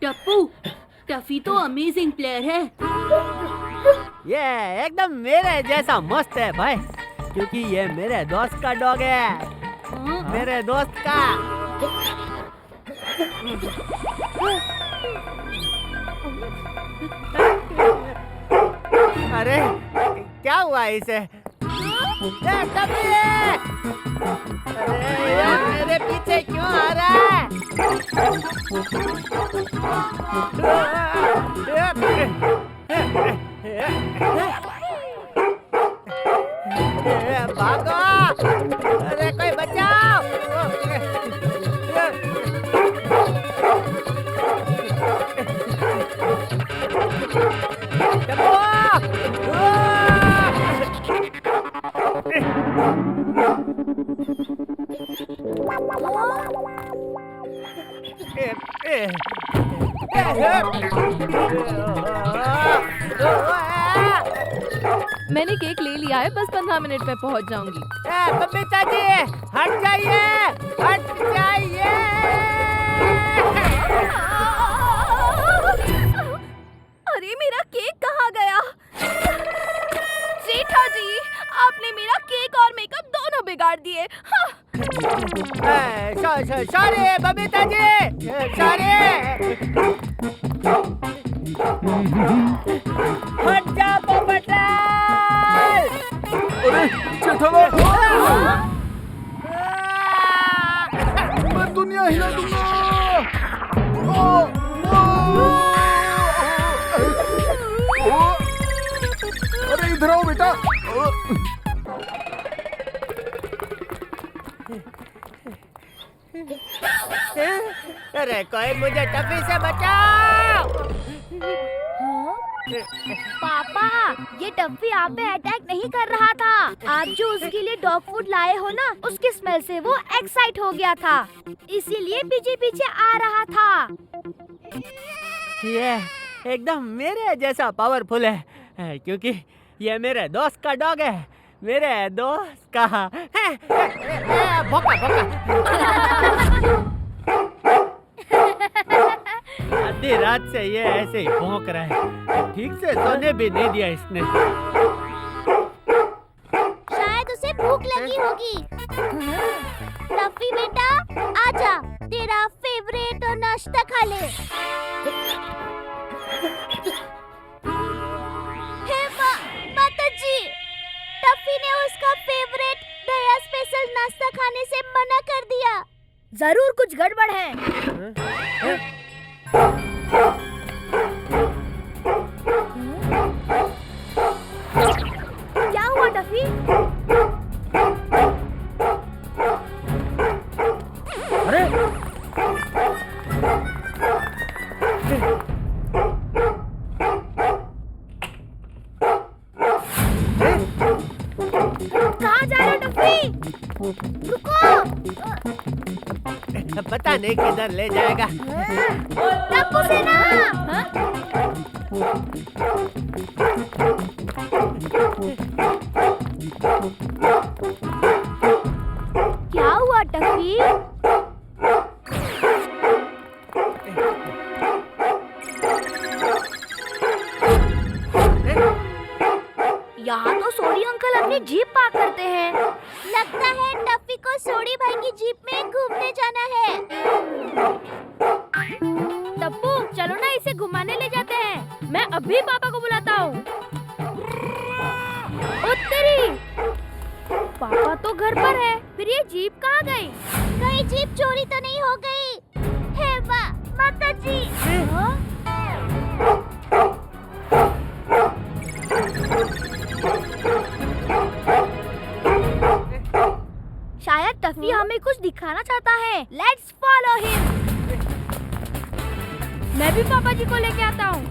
Tappu, Tuffy तो अमेजिंग प्लेयर है। ये एकदम मेरे जैसा मस्त है भाई, क्योंकि ये मेरे दोस्त का डॉग है। मेरे दोस्त का। अरे क्या हुआ इसे? टप्पी! अरे यार मेरे पीछे क्यों आ रहा है? भागो! अरे कोई बचाओ! मैंने केक ले लिया है, बस 15 मिनट में पहुंच जाऊंगी। बबीता जी, हट जाइए, हट जाइए। अरे मेरा केक कहाँ गया? जेठा जी, आपने मेरा केक और मेकअप दोनों बिगाड़ दिए। Sorry Babita ji, sorry. हट जा पोपटलाल। अरे जेठालाल, मैं दुनिया हिला दूंगा। अरे इधर आओ बेटा। अरे कोई मुझे टप्पी से बचाओ। पापा, ये टप्पी आप पे अटैक नहीं कर रहा था। आप जो उसके लिए डॉग फूड लाए हो ना, उसकी स्मेल से वो एक्साइट हो गया था, इसीलिए पीछे पीछे आ रहा था। ये एकदम मेरे जैसा पावरफुल है, क्योंकि ये मेरे दोस्त का डॉग है, मेरे दोस्त का। भौंका भौंका। आधी रात से ये ऐसे ही भौंक रहा है, ठीक से सोने भी नहीं दिया इसने। शायद उसे भूख लगी होगी। टफ्फी बेटा, आजा, तेरा फेवरेट नाश्ता खा ले। हे माता जी, टफ्फी ने उसका फेवरेट दया स्पेशल नाश्ता खाने से मना कर दिया। जरूर कुछ गड़बड़ है। क्या हुआ टफ्फी? अरे कहाँ जा रहे हो टफ्फी? रुको। पता नहीं किधर ले जाएगा। टप्पू से ना। क्या हुआ टफ्फी? यहाँ तो सोडी अंकल अपनी जीप पार्क करते हैं। लगता है टफ्फी को सोडी भाई की जीप में घूमने जाना है। टप्पू, चलो ना इसे घुमाने ले जाते हैं। मैं अभी पापा को बुलाता हूँ। उत्तरी, पापा तो घर पर है, फिर ये जीप कहाँ गई? कहीं जीप चोरी तो नहीं हो गई? हे माता जी। शायद टफ्फी हमें कुछ दिखाना चाहता है। Let's follow him. मैं भी पापा जी को लेके आता हूँ।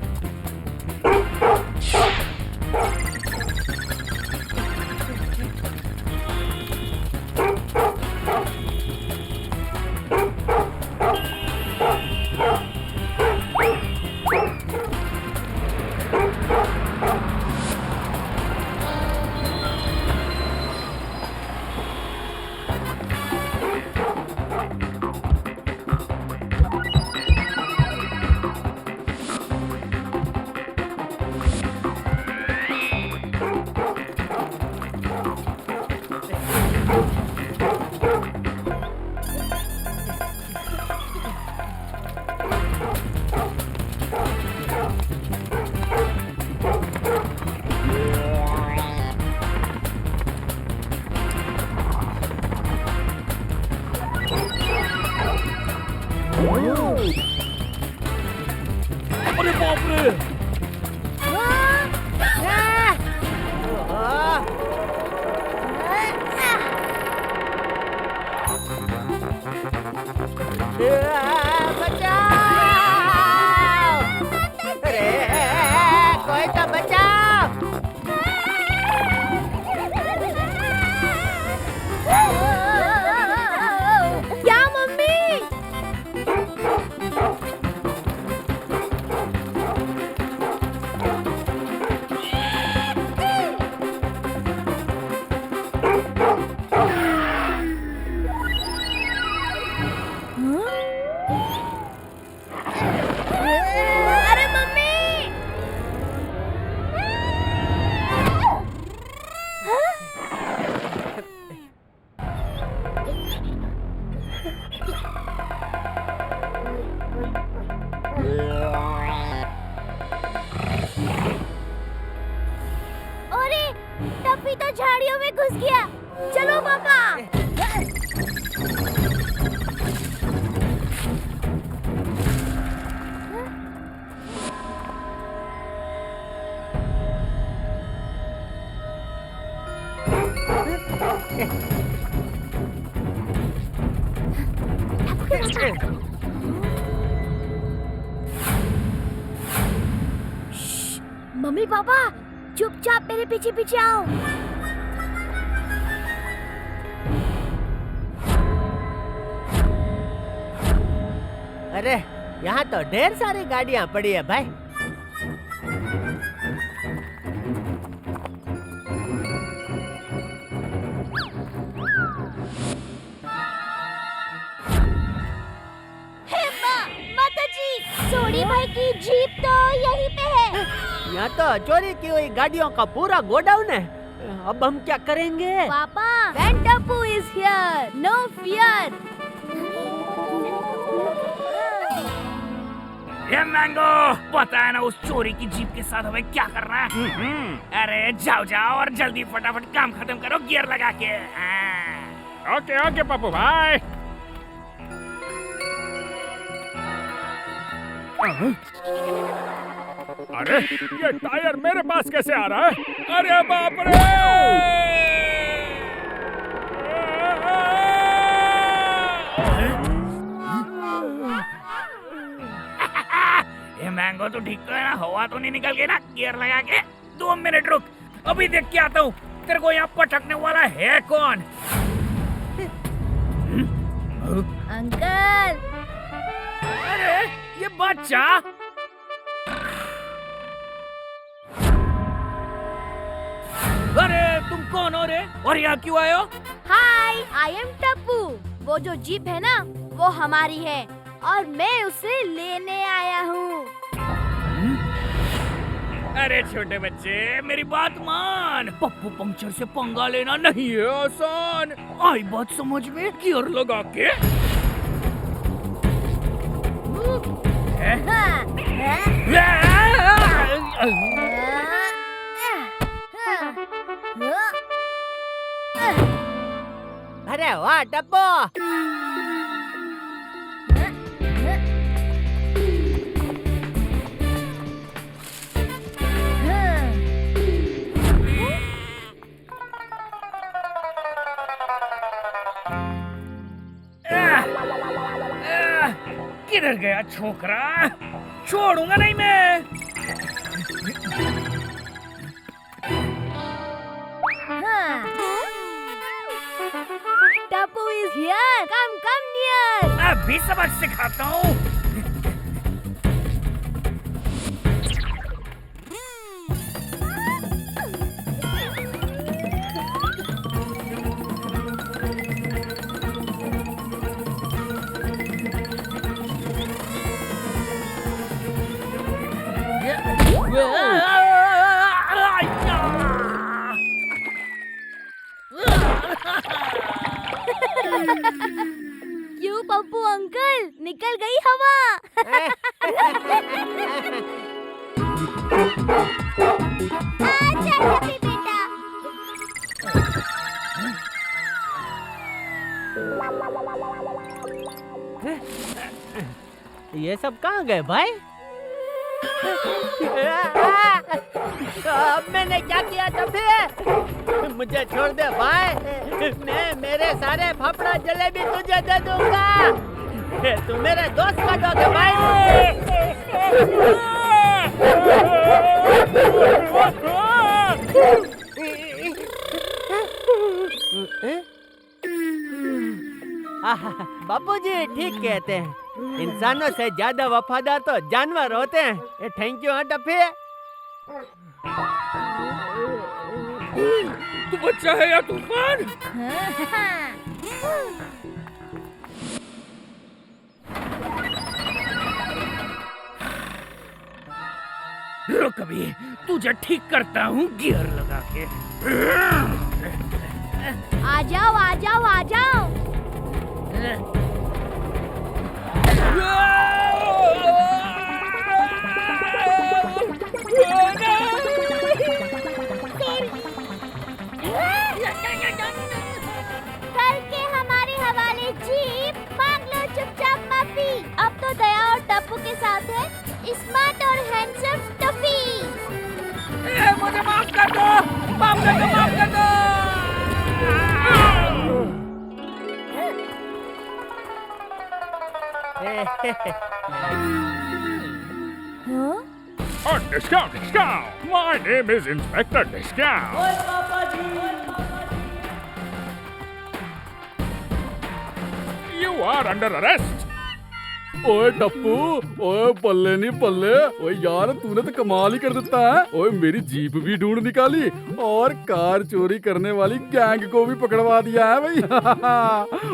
अरे बाप रे! कोई तो बचाओ! क्या मम्मी? अरे मम्मी! अरे टप्पी तो झाड़ियों में घुस गया। चलो पापा। मम्मी पापा चुपचाप मेरे पीछे पीछे आओ। अरे यहाँ तो ढेर सारी गाड़ियाँ पड़ी है भाई। माताजी, सोडी भाई की जीप तो यहीं पे है। यहाँ तो चोरी की हुई गाड़ियों का पूरा गोडाउन है। अब हम क्या करेंगे? पापा, When Tappu is here, no fear. ये मैंगो, पता है ना उस चोरी की जीप के साथ हमें क्या करना है? अरे जाओ जाओ और जल्दी फटाफट काम खत्म करो गियर लगा के। ओके ओके पप्पू भाई। अरे ये टायर मेरे पास कैसे आ रहा है? अरे बाप रे! ये मैंगो तो ठीक तो है ना, हवा तो नहीं निकल गई ना गियर लगा के? 2 मिनट रुक, अभी देख के आता हूँ। तेरे को यहाँ पटकने वाला है कौन? अंकल। अरे ये बच्चा! अरे तुम कौन हो रे? और यहाँ क्यों आए हो? हाय, आई एम टप्पू। वो जो जीप है ना, वो हमारी है और मैं उसे लेने आया हूँ। अरे छोटे बच्चे, मेरी बात मान। पप्पू पंक्चर से पंगा लेना नहीं है आसान। आई बात समझ में, गियर लगा के। अरे वाह टप्पू! किधर गया छोकरा? छोड़ूंगा नहीं मैं। Tappu is here. Come near. अभी सबक सिखाता हूँ। क्यों पप्पू अंकल, निकल गई हवा। आजा टप्पी बेटा। ये सब कहाँ गए भाई? अब मैंने क्या किया टप्पी? मुझे छोड़ दे भाई, मैं मेरे सारे फाफड़ा जलेबी तुझे दे दूंगा। तू मेरे दोस्त का डॉग है भाई। बापूजी ठीक कहते हैं, इंसानों से ज्यादा वफादार तो जानवर होते हैं। थैंक यू हाँ टप्पी। तू बच्चा है या तूफान? रुक अभी, तुझे ठीक करता हूँ गियर लगा के। आ जाओ आ जाओ आ जाओ। कल के हमारे हवाले जीप मांग लो चुपचाप माफी। अब तो दया और टप्पू के साथ है स्मार्ट और हैंडसम टफी। मुझे माफ कर दो, माफ कर दो, माफ कर दो। Discount, discount. My name is Inspector Discount. You are under arrest. ओए टप्पू, ओए बल्ले नहीं बल्ले, ओए यार तूने तो कमाल ही कर देता है। ओए मेरी जीप भी ढूंढ निकाली और कार चोरी करने वाली गैंग को भी पकड़वा दिया है भाई।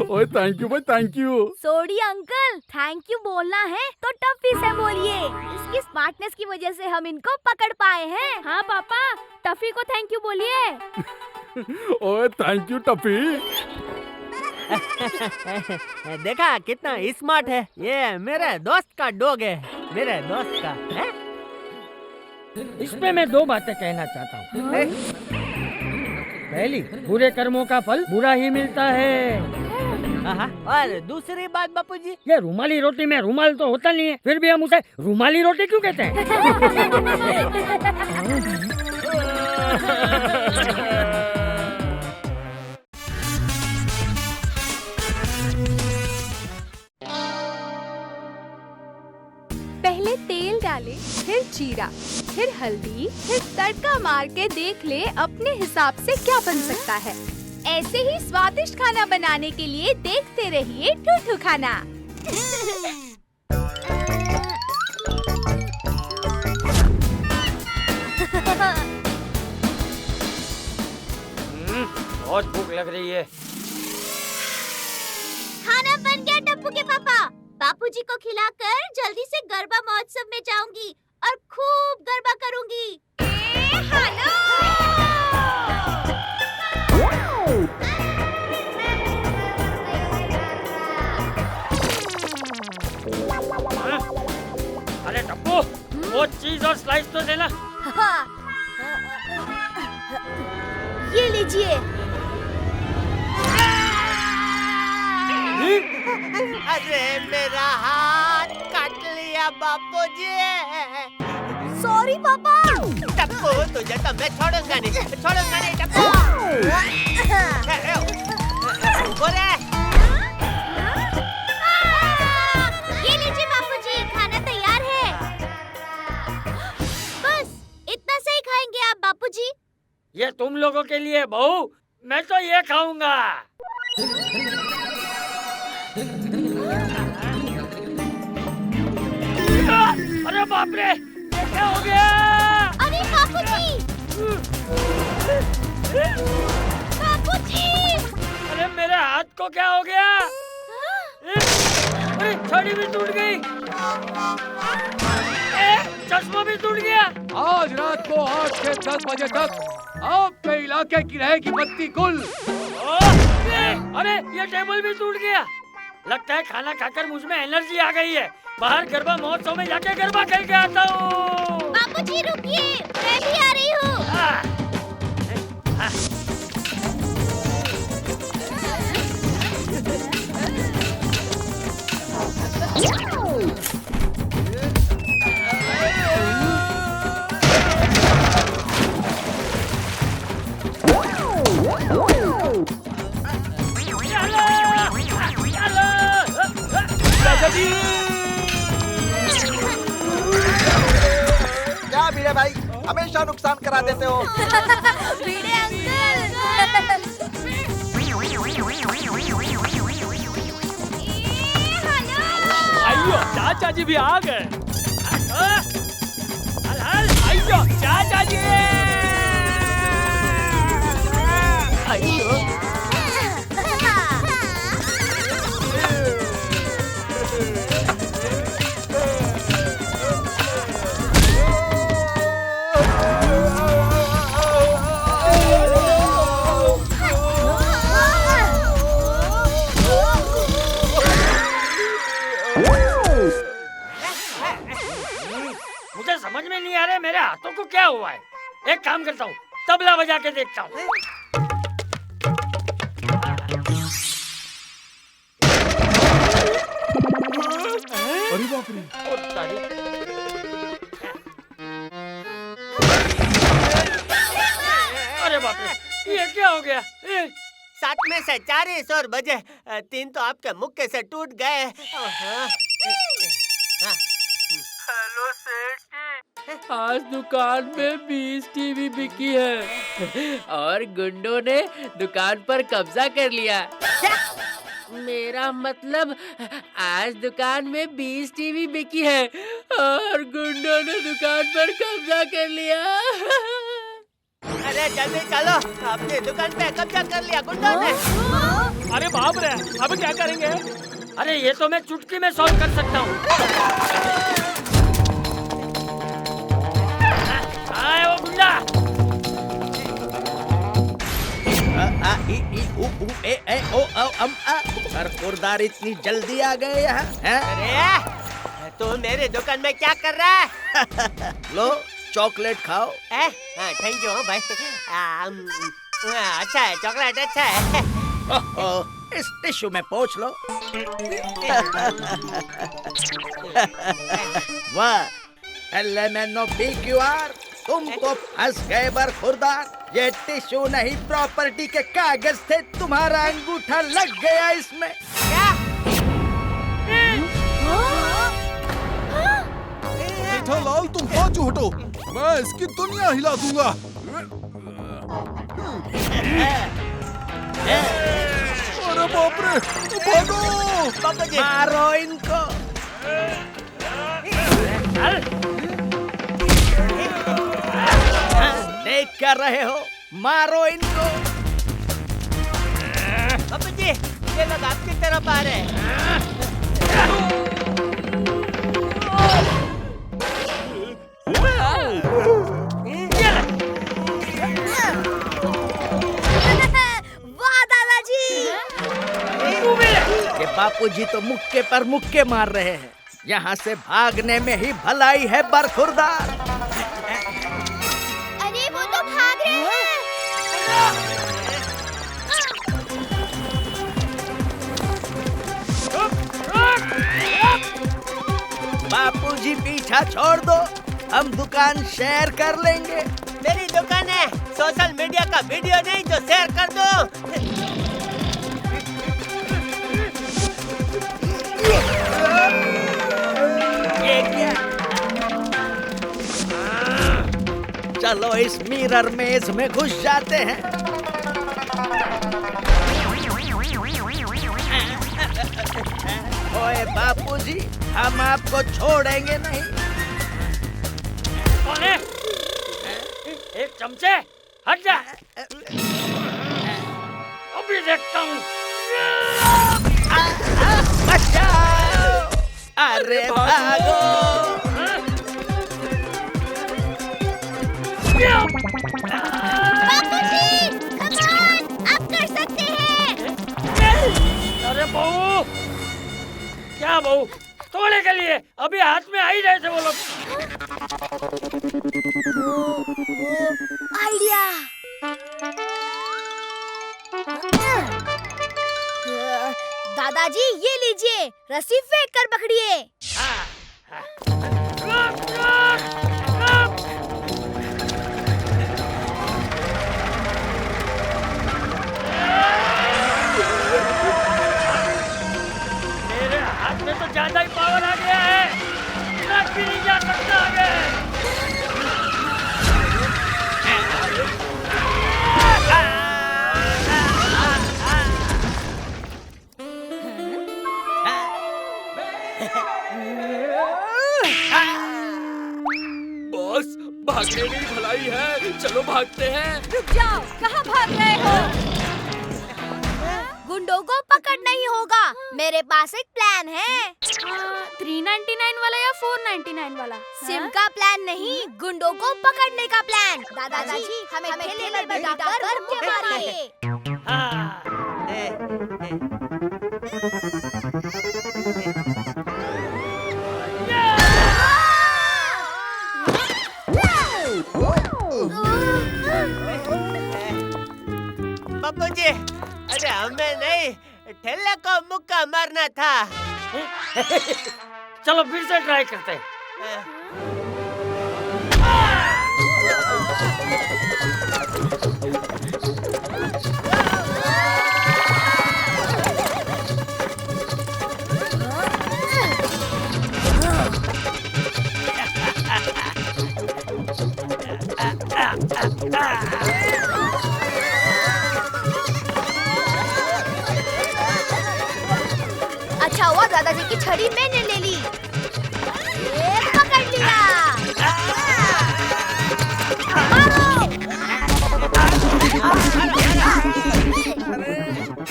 ओए थैंक यू भाई, thank you. Sodhi uncle, thank you बोलना है तो टफी से बोलिए। इसकी स्मार्टनेस की वजह से हम इनको पकड़ पाए हैं। हाँ पापा, टफी को थैंक यू बोलिए। ओए थैंक यू टफी। देखा कितना स्मार्ट है ये, मेरे दोस्त का डॉग है, मेरे दोस्त का है? इसमें मैं दो बातें कहना चाहता हूँ। पहली, बुरे कर्मों का फल बुरा ही मिलता है। और दूसरी बात बापूजी, ये रुमाली रोटी में रुमाल तो होता नहीं है, फिर भी हम उसे रुमाली रोटी क्यों कहते हैं? पहले तेल डाले, फिर जीरा, फिर हल्दी, फिर तड़का मार के देख ले अपने हिसाब से क्या बन सकता है। ऐसे ही स्वादिष्ट खाना बनाने के लिए देखते रहिए टूटू खाना। बहुत भूख लग रही है। खाना बन गया टप्पू के पापा। बापूजी को खिलाकर जल्दी से गरबा महोत्सव में जाऊंगी और खूब गरबा करूंगी। अरे टप्पू, वो चीज और स्लाइस तो देना। ये लीजिए। अरे मेरा हाथ काट लिया बापूजी। सॉरी पापा। टप्पू तुझे तो मैं छोड़ूंगा नहीं, छोड़ूंगा नहीं टप्पू। बोले ये लीजिए बापूजी, खाना तैयार है। बस इतना से ही खाएंगे आप बापूजी? ये तुम लोगों के लिए बहू, मैं तो ये खाऊंगा। अरे बाप रे, ये क्या हो गया? अरे बापूजी! बापूजी! अरे मेरे हाथ को क्या हो गया? अरे छड़ी भी टूट गई, चश्मा भी टूट गया। आज रात को 8 से 10 बजे तक आपके इलाके की रहेगी बत्ती गुल। अरे ये टेबल भी टूट गया। लगता है खाना खाकर मुझ में एनर्जी आ गई है। बाहर गरबा महोत्सव में जाके गरबा खेल के आता हूँ। बापूजी रुकिए, मैं भी आ रही हूँ। हमेशा नुकसान करा देते हो। भिड़े आइयो चाचा जी भी आ गए। आइयो चाचा जी। आइयो मुझे समझ में नहीं आ रहा है मेरे हाथों को क्या हुआ है। एक काम करता हूँ, तबला बजा के देखता हूँ। अरे बाप रे। अरे बाप रे, ये क्या हो गया? सात में से 4 ही सुर बजे, 3 तो आपके मुक्के से टूट गए। हेलो सेठ, आज दुकान में 20 टीवी बिकी है और गुंडों ने दुकान पर कब्जा कर लिया। मेरा मतलब आज दुकान में 20 टीवी बिकी है और गुंडों ने दुकान पर कब्जा कर लिया। अरे जल्दी चलो, अपनी दुकान पे कब्जा कर लिया गुंडों ने। अरे बाप रे, अब क्या करेंगे? अरे ये तो मैं चुटकी में सॉल्व कर सकता हूँ। आए वो गुंडा। खुरदार इतनी जल्दी आ गए यहाँ? अरे तू मेरी दुकान में क्या कर रहा है? लो चॉकलेट खाओ। थैंक यू भाई। अच्छा है, चॉकलेट अच्छा है। इस टिश्यू में पोंछ लो। वाह, LMNOPQR, तुम तो फंस गए बरखुरदार। ये टिश्यू नहीं, प्रॉपर्टी के कागज थे, तुम्हारा अंगूठा लग गया इसमें। क्या? जेठालाल तुम बाजू हटो, मैं इसकी दुनिया हिला दूंगा। अरे बाप रे, भागो! मारो इनको। देख कर रहे हो, मारो इनको। बाबू जी, ये लोग आपकी तरफ आ रहे हैं। वाह दादाजी। ये बापूजी तो मुक्के पर मुक्के मार रहे हैं। यहाँ से भागने में ही भलाई है बरखुरदार। अरे वो तो भाग रहे हैं। बापूजी पीछा छोड़ दो, हम दुकान शेयर कर लेंगे। मेरी दुकान है, सोशल मीडिया का वीडियो नहीं जो शेयर कर दो। ये क्या? चलो इस मिरर मेज में घुस जाते हैं। ओए बापूजी, हम आपको छोड़ेंगे नहीं। कौन है? एक चमचे, हट जा। अभी देखता हूँ। बचाओ! अरे भागो! बापूजी, come on, आप कर सकते हैं। अरे बहू, क्या बहू? तोड़े के लिए अभी हाथ में आ ही रहे थे वो लोग। आइडिया। दादाजी ये लीजिए, रस्सी फेंक कर पकड़िए। मेरे हाथ में तो ज्यादा ही पावर आ गया है, भी नहीं जा सकता आगे। भागने में ही भलाई है, चलो भागते हैं। रुक जाओ, कहाँ भाग रहे हो? गुंडों को पकड़ना ही होगा। मेरे पास एक प्लान है। 399 वाला या 499 वाला? सिम का प्लान नहीं, गुंडों को पकड़ने का प्लान। दादाजी हमें ठेले में बैठाकर मुक्के मारिए। बापूजी, अरे हमें नहीं, ठेले को मुक्का मारना था। चलो फिर से ट्राई करते हैं। अच्छा हुआ दादाजी की छड़ी मैंने ले ली। ये पकड़ लिया।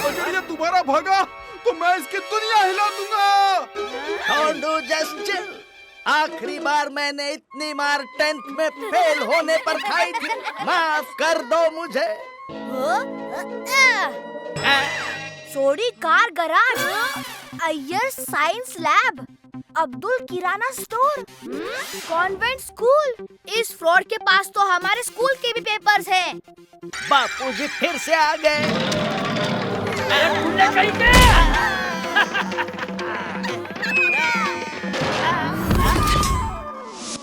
अगर ये दोबारा भागा तो मैं इसकी दुनिया हिला दूंगा। Don't do just chill। आखिरी बार मैंने इतनी मार 10th में फेल होने पर खाई थी, माफ कर दो मुझे। Sodhi car garage, Iyer science lab, Abdul kirana store, convent school. इस फ्रॉड के पास तो हमारे स्कूल के भी पेपर्स हैं। बापूजी फिर से आ गए।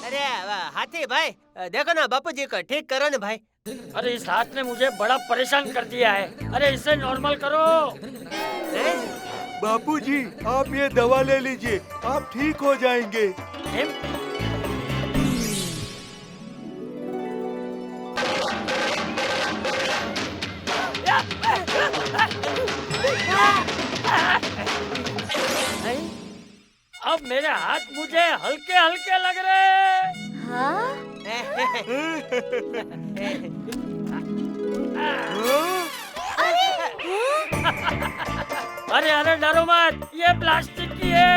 अरे हाथी भाई, देखो ना बापूजी को ठीक करो ना भाई। अरे इस हाथ ने मुझे बड़ा परेशान कर दिया है। अरे इसे नॉर्मल करो। बापूजी, आप ये दवा ले लीजिए, आप ठीक हो जाएंगे। अब मेरे हाथ मुझे हल्के हल्के लग रहे हैं। हाँ? अरे अरे डरो मत, ये प्लास्टिक की है।